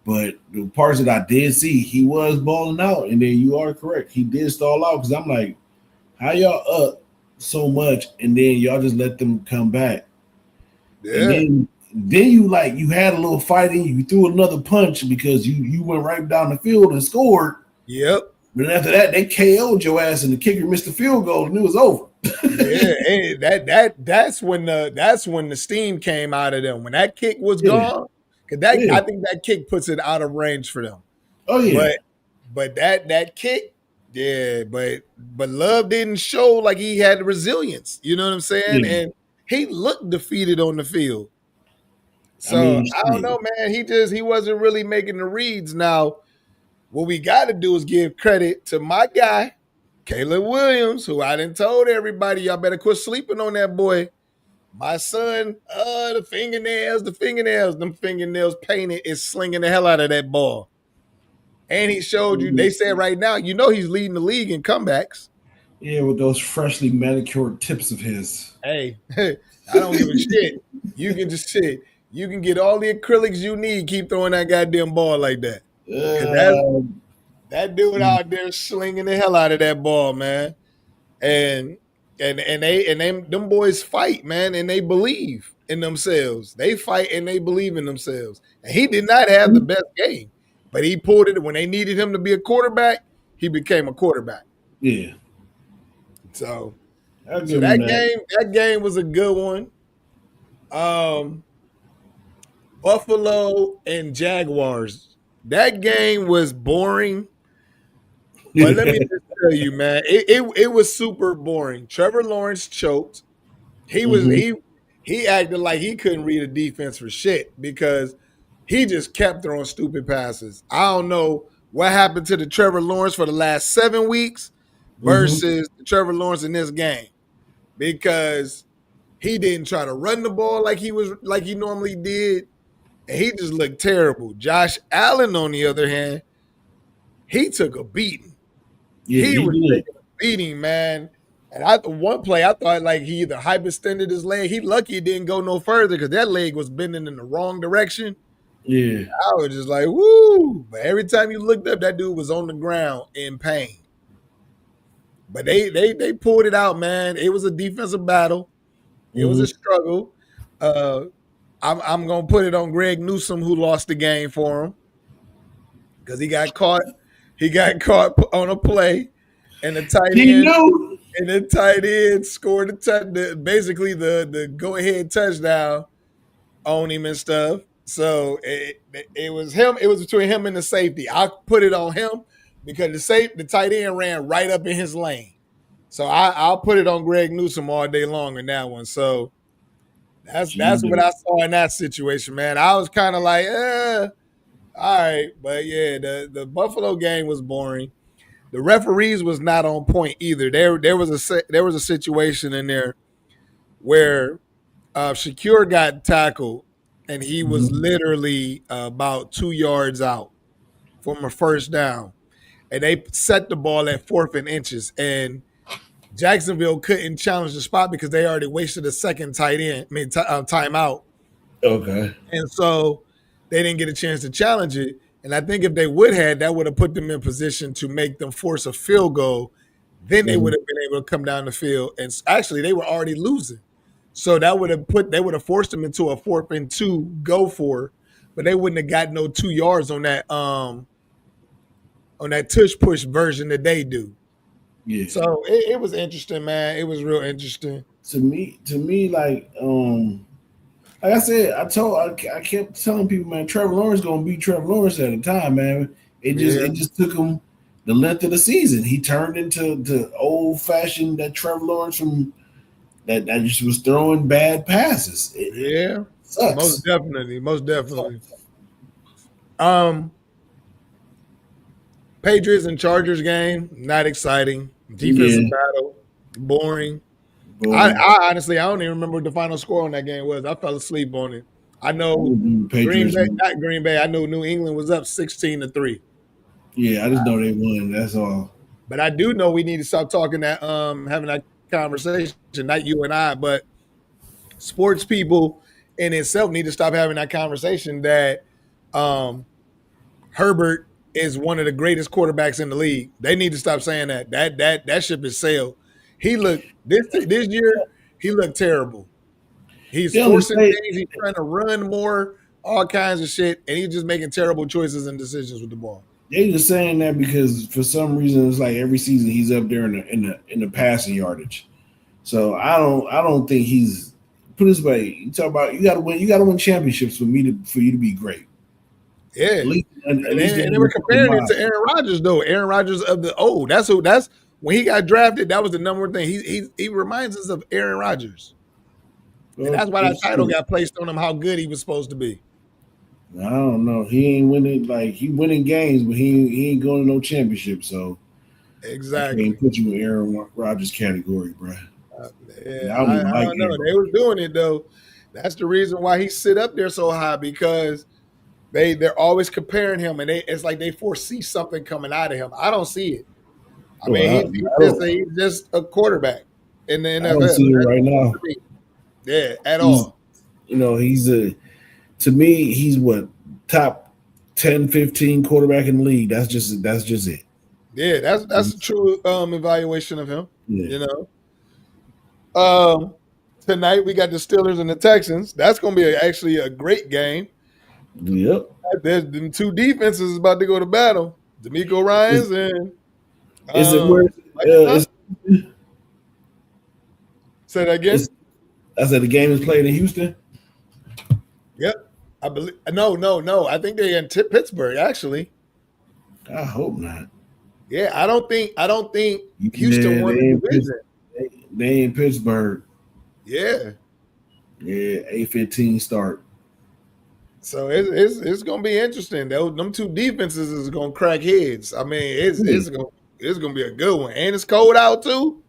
But the parts that I did see, he was balling out, and then you are correct, he did stall out because I'm like, how y'all up so much, and then y'all just let them come back, and Yeah. then you had a little fight in you, you threw another punch because you went right down the field and scored. Yep. But after that, they KO'd your ass, and the kicker missed the field goal, and it was over. Yeah. Hey, that's when the steam came out of them. When that kick was Yeah, gone, because that yeah. I think that kick puts it out of range for them. Oh yeah, But that kick, yeah, but Love didn't show like he had resilience. You know what I'm saying? yeah. And he looked defeated on the field. I So mean, I don't shit. know, man. He wasn't really making the reads. Now, what we got to do is give credit to my guy, Caleb Williams, who I done told everybody, y'all better quit sleeping on that boy. My son, the fingernails, them fingernails painted is slinging the hell out of that ball. And he showed you, they said right now, he's leading the league in comebacks. Yeah, with those freshly manicured tips of his. Hey, I don't give a shit. You can just shit. You can get all the acrylics you need, keep throwing that goddamn ball like that. Cause Uh, that dude out there slinging the hell out of that ball, man. And them boys fight, man, and they believe. in themselves. They fight and they believe in themselves. And he did not have the best game, but he pulled it when they needed him to be a quarterback. He became a quarterback. Yeah, So, I'll so give him that. that game was a good one. Um, Buffalo and Jaguars. That game was boring, but let me just tell you, man, it was super boring. Trevor Lawrence choked. He was Hmm. he acted like he couldn't read a defense for shit because he just kept throwing stupid passes. I don't know what happened to the Trevor Lawrence for the last 7 weeks Hmm. versus the Trevor Lawrence in this game because he didn't try to run the ball like he normally did, and he just looked terrible. Josh Allen, on the other hand, he took a beating. Yeah, He he was did. taking a beating, man. And one play, I thought like he either hyperextended his leg. He lucky it didn't go no further because that leg was bending in the wrong direction. Yeah. I was just like, woo. But every time you looked up, that dude was on the ground in pain. But they pulled it out, man. It was a defensive battle. It was Hmm. a struggle. Uh, I'm gonna put it on Greg Newsome, who lost the game for him because he got caught. He got caught on a play, and the tight He end knew. and the tight end scored basically the go ahead touchdown on him and stuff. So it was him. It was between him and the safety. I put it on him because the tight end ran right up in his lane. So I'll put it on Greg Newsome all day long in that one. So that's what Jesus. I saw in that situation, man. I was kind of like, all right, but yeah, the Buffalo game was boring. The referees was not on point either. There was a situation in there where Shakir got tackled and he was Mhm. literally about 2 yards out from a first down, and they set the ball at 4th and inches, and Jacksonville couldn't challenge the spot because they already wasted a second timeout, Okay. and so they didn't get a chance to challenge it. And I think if they would have, that would have put them in position to make them force a field goal. Then they would Mhm. have been able to come down the field. And actually, they were already losing, so they would have forced them into a 4th and 2 go for, but they wouldn't have got no 2 yards on that tush push version that they do. Yeah. So it was interesting, man. It was real interesting. To me, like I said, I kept telling people, man, Trevor Lawrence gonna beat Trevor Lawrence at the time, man. Yeah, It just took him the length of the season. He turned into the old fashioned that Trevor Lawrence from that just was throwing bad passes. It yeah, most sucks. definitely, most It definitely. sucks. Um, Patriots and Chargers game, not exciting. Yeah, Defensive battle, boring. boring. I honestly, I don't even remember what the final score on that game was. I fell asleep on it. I know The Green Patriots. Bay, not Green Bay. I know New England was up 16-3. Yeah, I just know they won. That's all. But I do know we need to stop talking that having that conversation, not you and I, but sports people in itself need to stop having that conversation that um Herbert is one of the greatest quarterbacks in the league. They need to stop saying that. That ship is sailed. He looked this year, he looked terrible. He's They only forcing say things, he's trying to run more, all kinds of shit, and he's just making terrible choices and decisions with the ball. they just saying that because for some reason it's like every season he's up there in the passing yardage. So I don't think he's put this way. You talk about you gotta win championships for you to be great. Yeah. At least And in they were the comparing it mind. to Aaron Rodgers, though. Aaron Rodgers of the old. That's when he got drafted, that was the number one thing. He reminds us of Aaron Rodgers. And Well, that's why that it's title true. got placed on him, how good he was supposed to be. I don't know. He ain't winning like he winning games, but he ain't going to no championship. So I can't Exactly. put you in Aaron Rodgers category, bro. Uh, And yeah, I don't even I like don't know. Aaron They were Rodgers. doing it though. That's the reason why he sit up there so high because they're always comparing him, and it's like they foresee something coming out of him. I don't see it. I Oh, mean, he's just a quarterback in the I don't NFL. see it That's right all now. to me. Yeah, at He's all. he's a to me he's what top 10, 15 quarterback in the league. That's just it. Yeah, that's a true evaluation of him. Yeah. You know. Um, Tonight we got the Steelers and the Texans. That's going to be actually a great game. Yep. There's them two defenses about to go to battle. D'Amico Is, Ryans and is it where? Michael Thomas. Is Say that again. it's, I said the game is played in Houston. Yep. I believe. No. I think they're in Pittsburgh actually. I hope not. Yeah, I don't think Houston Yeah, won the division. they in Pittsburgh. Yeah. Yeah, 8:15 start. So it's gonna be interesting. Them two defenses is gonna crack heads. I mean, it's gonna be a good one, and it's cold out too.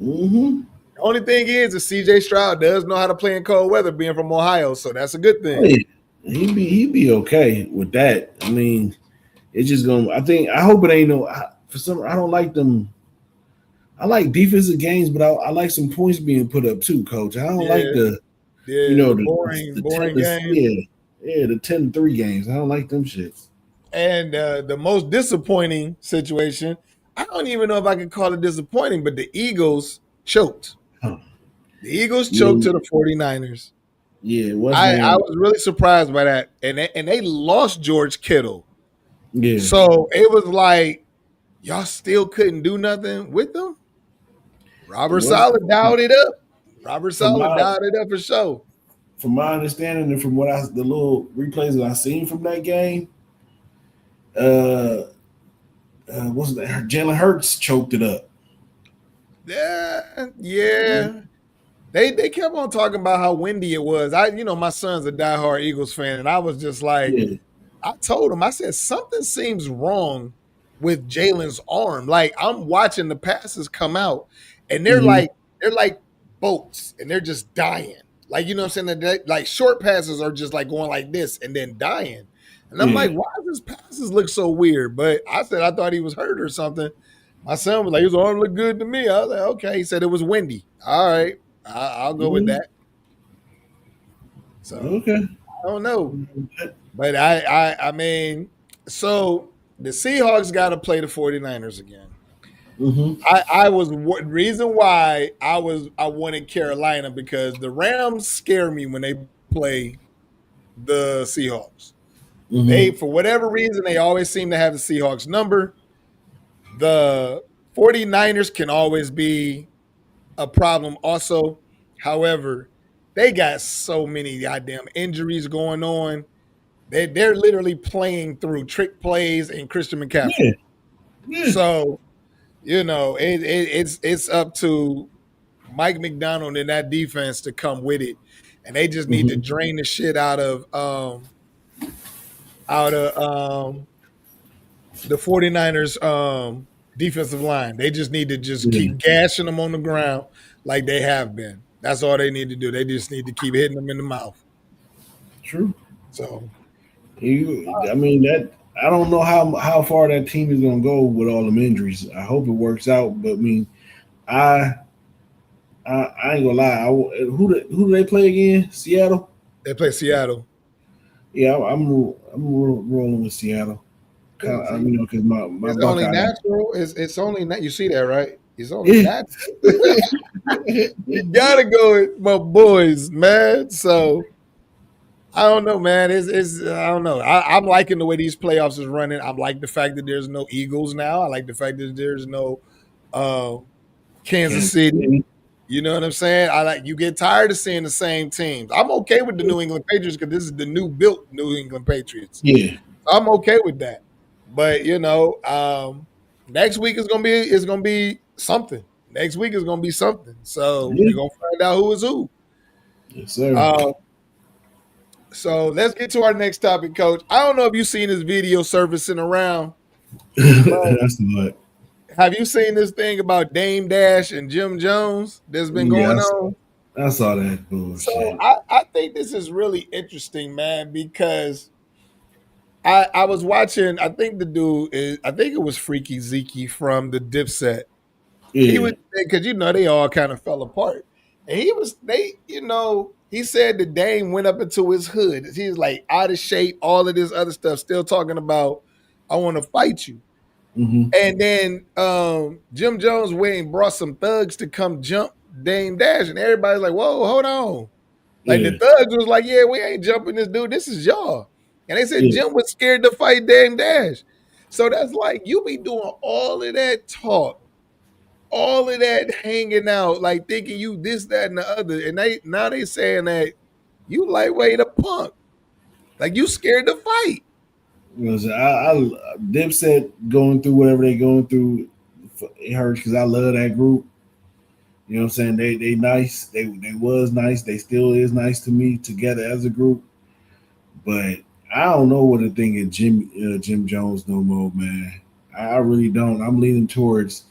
Mm-hmm. The only thing is CJ Stroud does know how to play in cold weather, being from Ohio, so that's a good thing. He'd be okay with that. I mean, it's just gonna. I hope it ain't no. For some, I don't like them. I like defensive games, but I like some points being put up too, Coach. I don't like the boring 10 games. the 10-3 games. I don't like them shits. And the most disappointing situation, I don't even know if I can call it disappointing, but the Eagles choked. Huh. The Eagles choked to the 49ers. Yeah, I was really surprised by that. And they lost George Kittle. Yeah. So it was like, y'all still couldn't do nothing with them? Robert Saleh dialed it up. Robert Saleh dialed it up for sure. From my understanding and from what the little replays that I seen from that game, what's that? Jalen Hurts choked it up. Yeah. They kept on talking about how windy it was. My son's a diehard Eagles fan, and I was just like, I told him, I said, something seems wrong with Jalen's arm. Like, I'm watching the passes come out, and they're like boats, and they're just dying. Like, you know what I'm saying? Like, short passes are just like going like this and then dying. And I'm like, why does his passes look so weird? But I said I thought he was hurt or something. My son was like, his arm looked good to me. I was like, okay. He said it was windy. All right. I'll go with that. So okay. I don't know. But I mean, so the Seahawks got to play the 49ers again. Mm-hmm. I was reason why I wanted Carolina, because the Rams scare me when they play the Seahawks. Mm-hmm. They, for whatever reason, they always seem to have the Seahawks number. The 49ers can always be a problem also. However, they got so many goddamn injuries going on. They're literally playing through trick plays and Christian McCaffrey. Yeah. So, it's up to Mike McDonald and that defense to come with it. And they just need to drain the shit out of the 49ers defensive line. They just need to keep gashing them on the ground like they have been. That's all they need to do. They just need to keep hitting them in the mouth. True. So, I mean, that I don't know how far that team is going to go with all them injuries. I hope it works out, but I mean, I ain't gonna lie. Who do they play again? Seattle. They play Seattle. Yeah, I'm rolling with Seattle. Because my it's only natural. It's only you see that, right? It's only natural. You gotta go with my boys, man. So I don't know, man. It's I don't know. I'm liking the way these playoffs is running. I like the fact that there's no Eagles now. I like the fact that there's no Kansas City. You know what I'm saying? You get tired of seeing the same teams. I'm okay with the New England Patriots because this is the new built New England Patriots. Yeah, I'm okay with that. But next week is gonna be something. Next week is gonna be something. So we're gonna find out who is who. Yes, sir. So let's get to our next topic, Coach. I don't know if you've seen this video surfacing around. That's what. Have you seen this thing about Dame Dash and Jim Jones that's been going on? I saw that bullshit. So I think this is really interesting, man, because I was watching, I think it was Freaky Zeke from the Dipset. Yeah. He was, because they all kind of fell apart. And he said that Dame went up into his hood. He was like out of shape, all of this other stuff, still talking about, I want to fight you. Mm-hmm. And then Jim Jones went and brought some thugs to come jump Dame Dash, and everybody's like, "Whoa, hold on!" Like the Yeah, thugs was like, "Yeah, we ain't jumping this dude. This is y'all." And they said yeah. Jim was scared to fight Dame Dash. So that's like you be doing all of that talk, all of that hanging out, like thinking you this, that, and the other, and they saying that you lightweight a punk, like you scared to fight. Was Dipset going through whatever they going through. It hurts because I love that group. You know what I'm saying? They nice. They was nice. They still is nice to me together as a group. But I don't know what to think of Jim Jones no more, man. I really don't. I'm leaning towards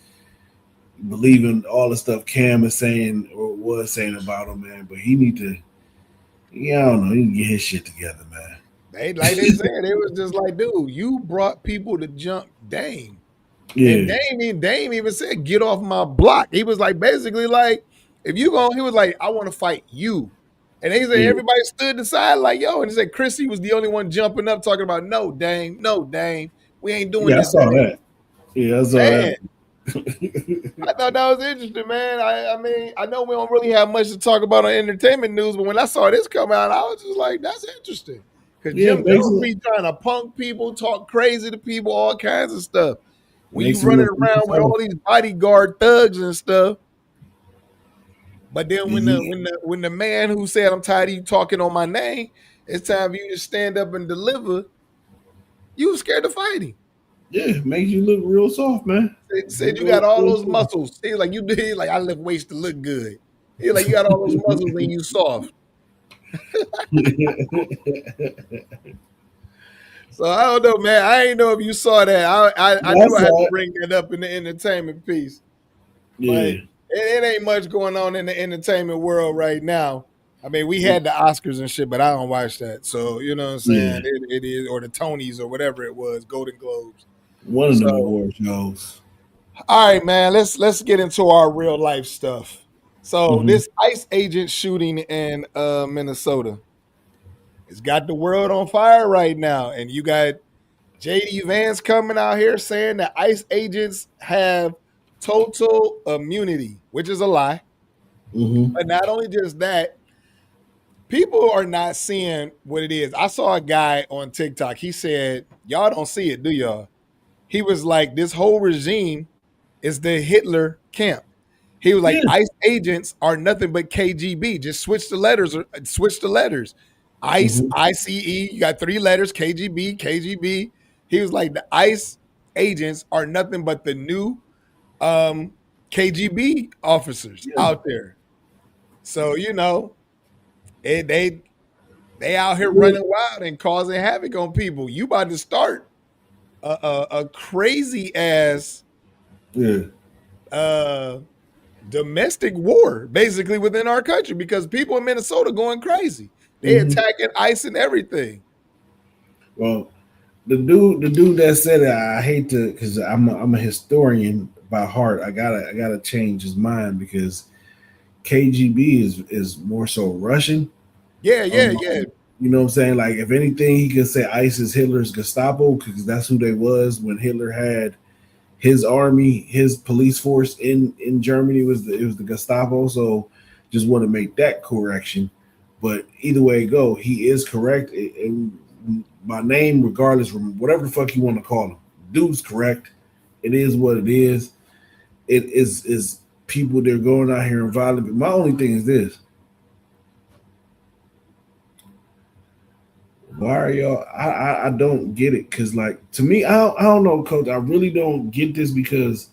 believing all the stuff Cam is saying or was saying about him, man. But he need to. Yeah, I don't know. He need to get his shit together, man. They like they said, it was just like, dude, you brought people to jump Dame. And Yeah, Dame even said, "Get off my block." He was like, basically, like, if you go, he was like, "I want to fight you." And he said, yeah, everybody stood aside, like, yo. And he said, Chrissy was the only one jumping up, talking about, "No, Dame, no, Dame, we ain't doing yeah. I this, saw Dame." that. Yeah, I saw Man, that. I thought that was interesting, man. I mean, I know we don't really have much to talk about on entertainment news, but when I saw this come out, I was just like, that's interesting. Because Yeah, Jim Jones be trying to punk people, talk crazy to people, all kinds of stuff. When you makes him running look real around with all soft. these bodyguard thugs and stuff, but then when the Yeah, when the when the man who said, "I'm tired of you talking on my name," it's time for you to stand up and deliver. You was scared to fight him. yeah, makes you look real soft, man. Said you got Real, all real those soft. muscles. He like you did. Like I lift weights to look good. He like you got all those muscles and you soft. So I don't know, man. I ain't know if you saw that. I Yeah, I knew I had to saw it. bring that up in the entertainment piece, but Yeah, it ain't much going on in the entertainment world right now. I mean, we had the Oscars and shit, but I don't watch that. So you know what I'm saying? yeah. It is, or the Tonys or whatever it was, Golden Globes. One of them So award shows. all right, man. Let's get into our real life stuff. So Hmm. this ICE agent shooting in Minnesota, it's got the world on fire right now, and you got JD Vance coming out here saying that ICE agents have total immunity, which is a lie. Hmm. But not only just that, people are not seeing what it is. I saw a guy on TikTok. He said, "Y'all don't see it, do y'all?" He was like, "This whole regime is the Hitler camp." He was like, Yeah. ICE agents are nothing but KGB. Just switch the letters or switch the letters. ICE, Hmm. ICE, you got three letters, KGB, KGB. He was like, the ICE agents are nothing but the new KGB officers Yeah. out there. So, they they out here Yeah. running wild and causing havoc on people. You about to start a crazy ass Yeah. uh domestic war basically within our country because people in Minnesota going crazy. They Hmm. attacking ICE and everything. Well, the dude that said it, I hate to because I'm a historian by heart. I gotta change his mind because KGB is more so Russian. Yeah, yeah, yeah. You know what I'm saying? Like if anything, he could say ICE is Hitler's Gestapo because that's who they was when Hitler had his army, his police force in Germany it was the Gestapo. So just want to make that correction. But either way it go, he is correct. My name, regardless from whatever the fuck you want to call him, dude's correct. It is what it is. It is people they're going out here and violent. My only thing is this: why are y'all? I don't get it because like to me, I don't know, coach. I really don't get this because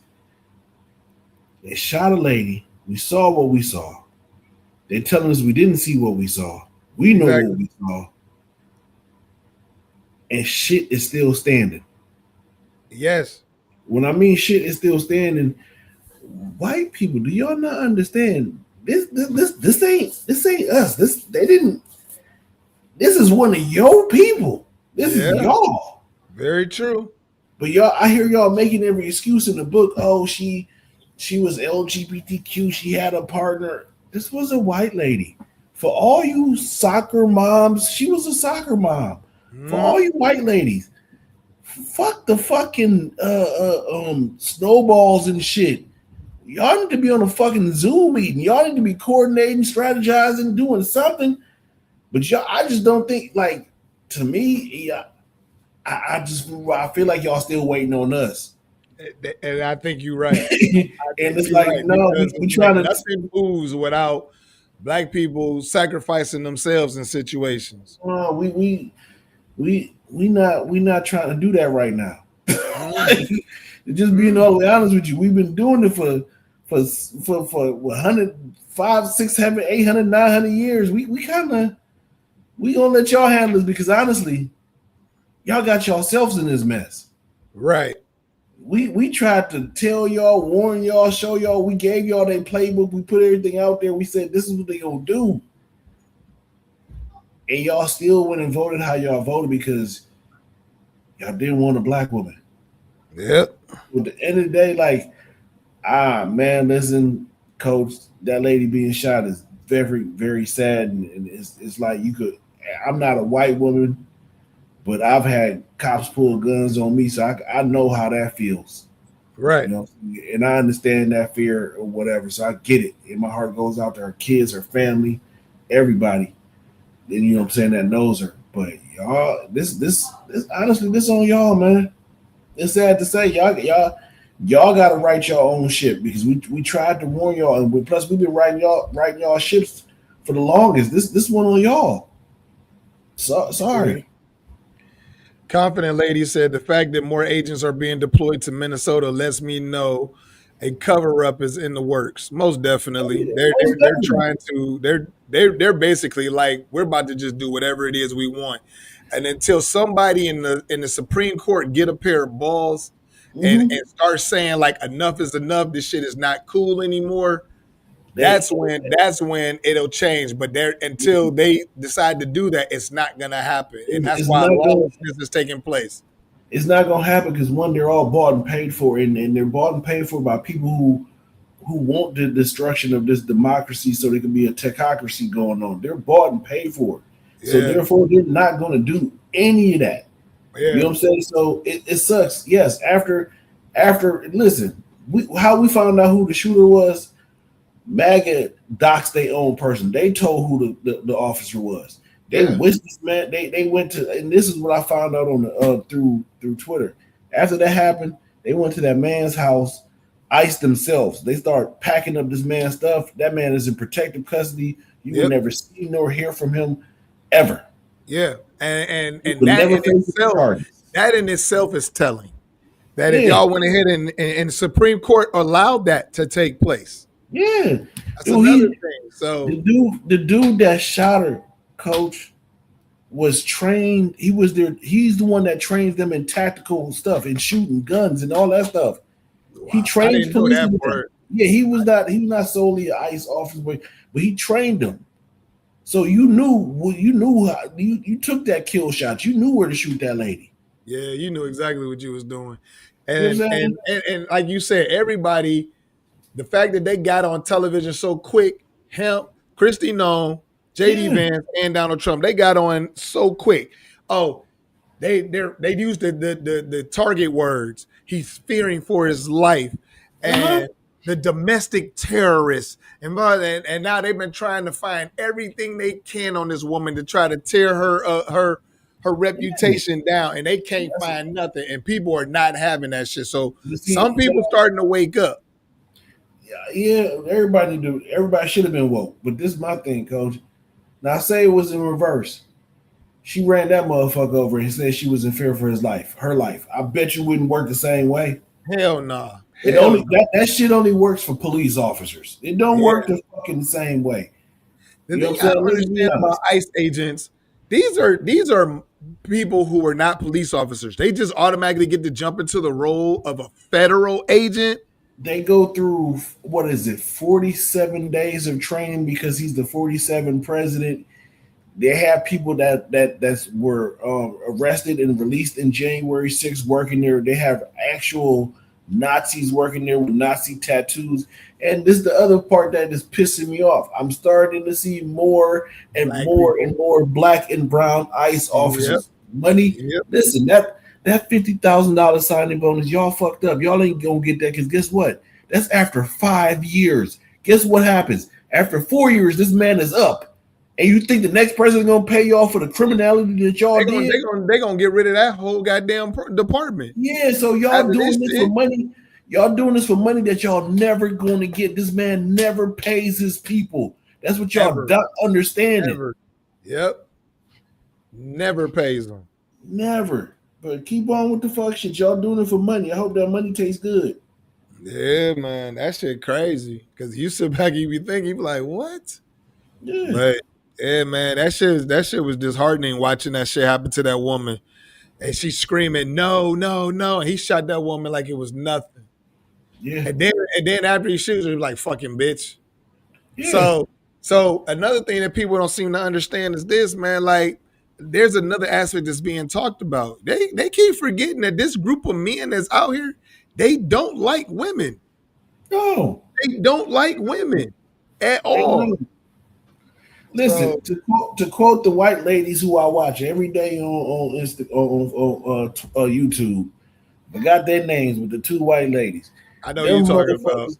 they shot a lady. We saw what we saw. They're telling us we didn't see what we saw. We know what Exactly. we saw, and shit is still standing. Yes. When I mean shit is still standing, white people, do y'all not understand? This ain't us. This they didn't. This is one of your people. This is Yeah. y'all. Very true. But y'all, I hear y'all making every excuse in the book. Oh, she was LGBTQ. She had a partner. This was a white lady. For all you soccer moms, she was a soccer mom. For Mhm. all you white ladies, fuck the fucking snowballs and shit. Y'all need to be on a fucking Zoom meeting. Y'all need to be coordinating, strategizing, doing something. But y'all, I just don't think like to me, yeah, I feel like y'all still waiting on us. And I think you're right. I And think it's you're like, right no, because we it's like trying to nothing moves without black people sacrificing themselves in situations. we not trying to do that right now. Mhm. Just being Mhm. all the way honest with you, we've been doing it for 100, 5, 6, 7, 800, 900 years. We kind of we gonna let y'all handle this because honestly, y'all got yourselves in this mess. Right. We tried to tell y'all, warn y'all, show y'all. We gave y'all their playbook. We put everything out there. We said this is what they gonna do, and y'all still went and voted how y'all voted because y'all didn't want a black woman. Yep. At the end of the day, like, man, listen, coach, that lady being shot is very, very sad, and it's like you could. I'm not a white woman, but I've had cops pull guns on me, so I know how that feels. Right. You know, and I understand that fear or whatever, so I get it. And my heart goes out to her kids, her family, everybody. And you know what I'm saying that knows her. But y'all, this honestly, this on y'all, man. It's sad to say, y'all got to write your own ship because we tried to warn y'all, and plus we've been writing y'all ships for the longest. This one on y'all. So Yeah. sorry. Confident Lady said the fact that more agents are being deployed to Minnesota lets me know a cover up is in the works. Most Oh, definitely, yeah, they're most they're definitely. trying to they're basically like we're about to just do whatever it is we want, and until somebody in the Supreme Court get a pair of balls and Mm-hmm. start saying like enough is enough, this shit is not cool anymore. They That's when it'll change. But there until they decide to do that, it's not gonna happen, and that's it's why not gonna lawlessness is taking place. it's not gonna happen because one, they're all bought and paid for, and they're bought and paid for by people who want the destruction of this democracy so there can be a technocracy going on. They're bought and paid for. So Yeah, therefore they're not gonna do any of that. You yeah, know what I'm saying? So it sucks. Yes, after listen, how we found out who the shooter was, MAGA doxed their own person. They told who the officer was. They yeah, wished this man. They went to, and this is what I found out on the through Twitter. After that happened, they went to that man's house, iced themselves. They start packing up this man's stuff. That man is in protective custody. You will yep, never see nor hear from him ever. yeah, and He and will that never in face any itself, charges. is telling that if Yeah, y'all went ahead and the Supreme Court allowed that to take place, yeah. that's Dude, another thing. the So dude that shot her, coach, was trained. He was there. He's the one that trains them in tactical stuff and shooting guns and all that stuff. He wow, I trains didn't know that policemen. part. Yeah, he was not. He was not solely an ICE officer, but he trained them. So you knew. Well, you knew how. You took that kill shot. You knew where to shoot that lady. Yeah, you knew exactly what you was doing, You know and what I'm and saying? and, and like you said, everybody. The fact that they got on television so quick, him, Christy Nome, JD Yeah. Vance, and Donald Trump, they got on so quick. Oh, they used the target words. He's fearing for his life, Uh huh. and the domestic terrorists, and now they've been trying to find everything they can on this woman to try to tear her Yeah. reputation down, and they can't That's, find nothing. And people are not having that shit. So you some see, people starting to wake up. yeah. Everybody should have been woke. But this is my thing, Coach. Now say it was in reverse. She ran that motherfucker over and said she was in fear for his life, her life. I bet you wouldn't work the same way. Hell nah. It Hell only no. that shit only works for police officers. It don't Yeah. work the fucking same way. The You know thing what I I'm saying? don't Let's be understand about honest. ICE agents, these are people who are not police officers. They just automatically get to jump into the role of a federal agent. They go through what is it, 47 days of training because he's the 47 president. They have people that were arrested and released in January 6th working there. They have actual Nazis working there with Nazi tattoos. And this is the other part that is pissing me off. I'm starting to see more and Black more and people. more black and brown ICE Yep. officers. Money. Yep. Listen, that $50,000 signing bonus, y'all fucked up. Y'all ain't gonna get that because guess what? That's after 5 years. Guess what happens? After 4 years, this man is up. And you think the next president gonna pay y'all for the criminality that y'all did? They gonna get rid of that whole goddamn department Yeah, so y'all after this doing this for shit. money. Y'all doing this for money that y'all never gonna get. This man never pays his people. That's what y'all Ever, don't understanding. ever. Yep, never pays them. Never. But keep on with the fuck shit. Y'all doing it for money. I hope that money tastes good. Yeah, man, that shit crazy. Cause you sit back, you be thinking, you be like, what? Yeah. But yeah, man, that shit was disheartening watching that shit happen to that woman, and she screaming, no, no, no. And he shot that woman like it was nothing. Yeah. And then after he shoots her, he was like, fucking bitch. Yeah. So another thing that people don't seem to understand is this, man. Like, there's another aspect that's being talked about. They keep forgetting that this group of men that's out here, they don't like women. No. They don't like women at all. No. Listen, So to quote the white ladies who I watch every day on YouTube, I got their names with the two white ladies. I know you Them talking about. motherfuckers,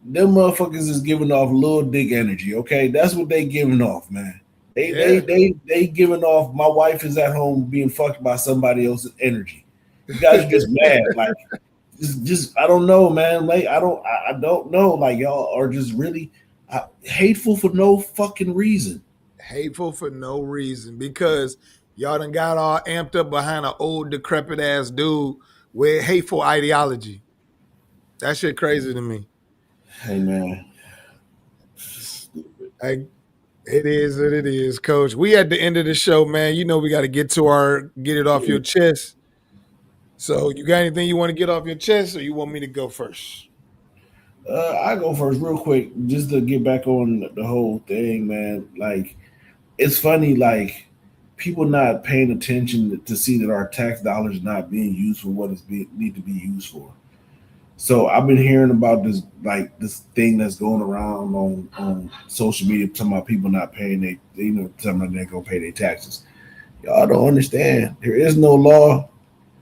them motherfuckers is giving off little dick energy. Okay, that's what they giving off, man. Yeah. They giving off. My wife is at home being fucked by somebody else's energy. You guys are just mad, like just I don't know, man. Like I don't know. Like y'all are just really hateful for no fucking reason. Hateful for no reason because y'all done got all amped up behind an old decrepit ass dude with hateful ideology. That shit crazy to me. Hey man, Like, it is what it is, Coach. We at the end of the show, man. You know we got to get it off your chest. So you got anything you want to get off your chest, or you want me to go first? I go first real quick just to get back on the whole thing, man. Like it's funny, like people not paying attention to see that our tax dollars not being used for what it's need to be used for. So I've been hearing about this like this thing that's going around on social media talking about people not paying talking about they're gonna pay their taxes. Y'all don't understand. There is no law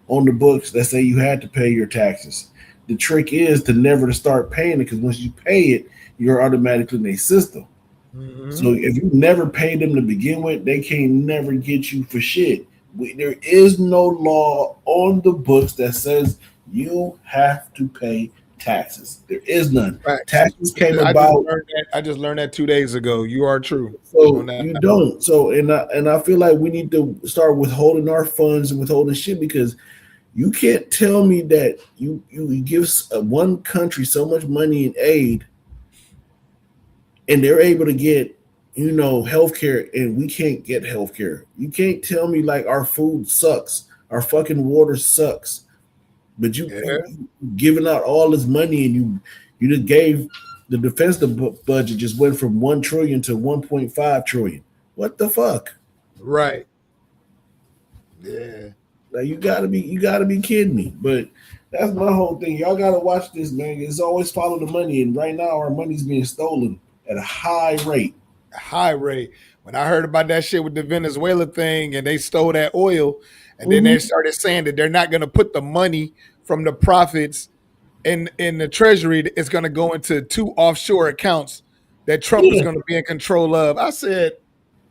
on the books that say you had to pay your taxes. The trick is to never to start paying it because once you pay it, you're automatically in a system. So Mm-hmm. if you never pay them to begin with, they can't never get you for shit. There is no law on the books that says you have to pay taxes. There is none. Facts. Taxes came I just about learned that. I just learned that 2 days ago. You are true on so that. you don't. So and I feel like we need to start withholding our funds and withholding shit because you can't tell me that you give one country so much money in aid and they're able to get healthcare and we can't get healthcare. You can't tell me like our food sucks, our fucking water sucks, but Yeah. you giving out all this money and you just gave the defense budget just went from 1 trillion to 1.5 trillion. What the fuck? Right. Yeah. Like you gotta be kidding me. But that's my whole thing. Y'all gotta watch this, man. It's always follow the money, and right now our money's being stolen at a high rate. High rate. When I heard about that shit with the Venezuela thing and they stole that oil, and then they Mm-hmm. started saying that they're not going to put the money from the profits in the treasury, it's going to go into two offshore accounts that Trump is Yeah, going to be in control of. I said,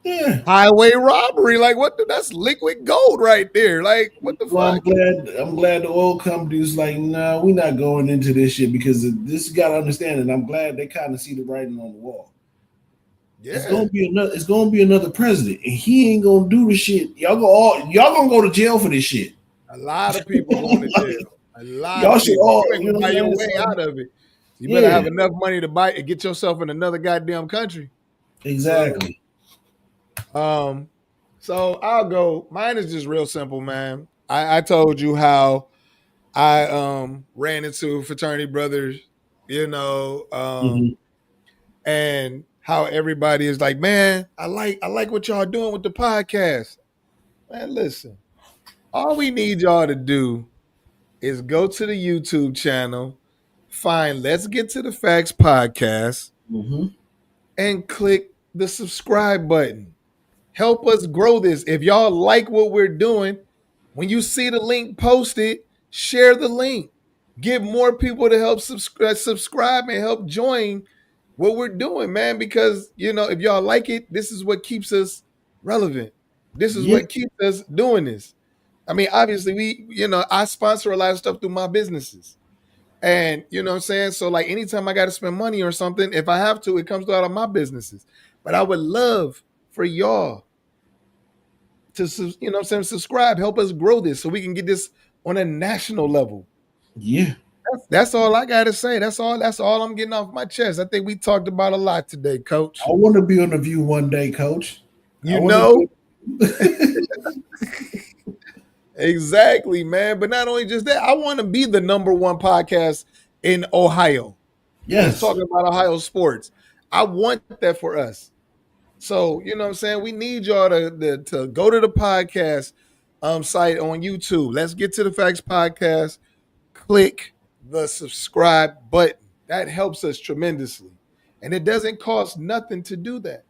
yeah. highway robbery. Like, what? That's liquid gold right there. Like, what the Well, I'm fuck? glad. I'm glad the oil companies like, nah, we're not going into this shit because this you got to understand. And I'm glad they kind of see the writing on the wall. It's Yeah. gonna be another. It's gonna be another president, and he ain't gonna do the shit. Y'all gonna go to jail for this shit. A lot of people going to jail. A lot Y'all of should people. You all, ain't you going know to buy what your I'm way saying? out of it. You better have Yeah, enough money to buy and get yourself in another goddamn country. So, exactly. um, so I'll go. Mine is just real simple, man. I told you how I ran into fraternity brothers, you know, Hmm. and how everybody is like, man, I like what y'all doing with the podcast. Man, listen, all we need y'all to do is go to the YouTube channel, find Let's Get to the Facts podcast, Hmm. and click the subscribe button. Help us grow this. If y'all like what we're doing, when you see the link posted, share the link. get more people to help subscribe and help join what we're doing, man. Because if y'all like it, this is what keeps us relevant. This is Yeah, what keeps us doing this. I mean, obviously, I sponsor a lot of stuff through my businesses. And you know what I'm saying? So, like, anytime I got to spend money or something, if I have to, it comes out of my businesses. But I would love for y'all to, what I'm saying, subscribe, help us grow this so we can get this on a national level. yeah. That's all I got to say. That's all I'm getting off my chest. I think we talked about a lot today, I Coach. want to be on the View one day, Coach. I You want to know? be. Exactly, man. But not only just that, I want to be the number one podcast in Ohio that's Yes. talking about Ohio sports. I want that for us. So, you know what I'm saying? We need y'all to go to the podcast site on YouTube. Let's get to the Facts Podcast. Click the subscribe button. That helps us tremendously. And it doesn't cost nothing to do that.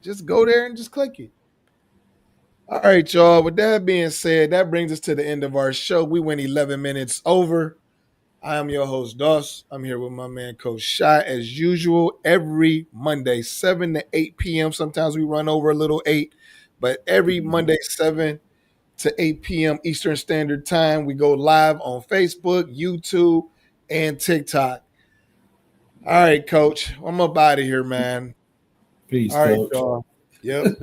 Just go there and just click it. All right, y'all. With that being said, that brings us to the end of our show. We went 11 minutes over. I am your host, Doss. I'm here with my man, Coach Shy, as usual, every Monday, 7 to 8 p.m. Sometimes we run over a little 8, but every Monday, 7 to 8 p.m. Eastern Standard Time, we go live on Facebook, YouTube, and TikTok. All right, Coach. I'm up out of here, man. Peace, All right, Coach. y'all. Yep.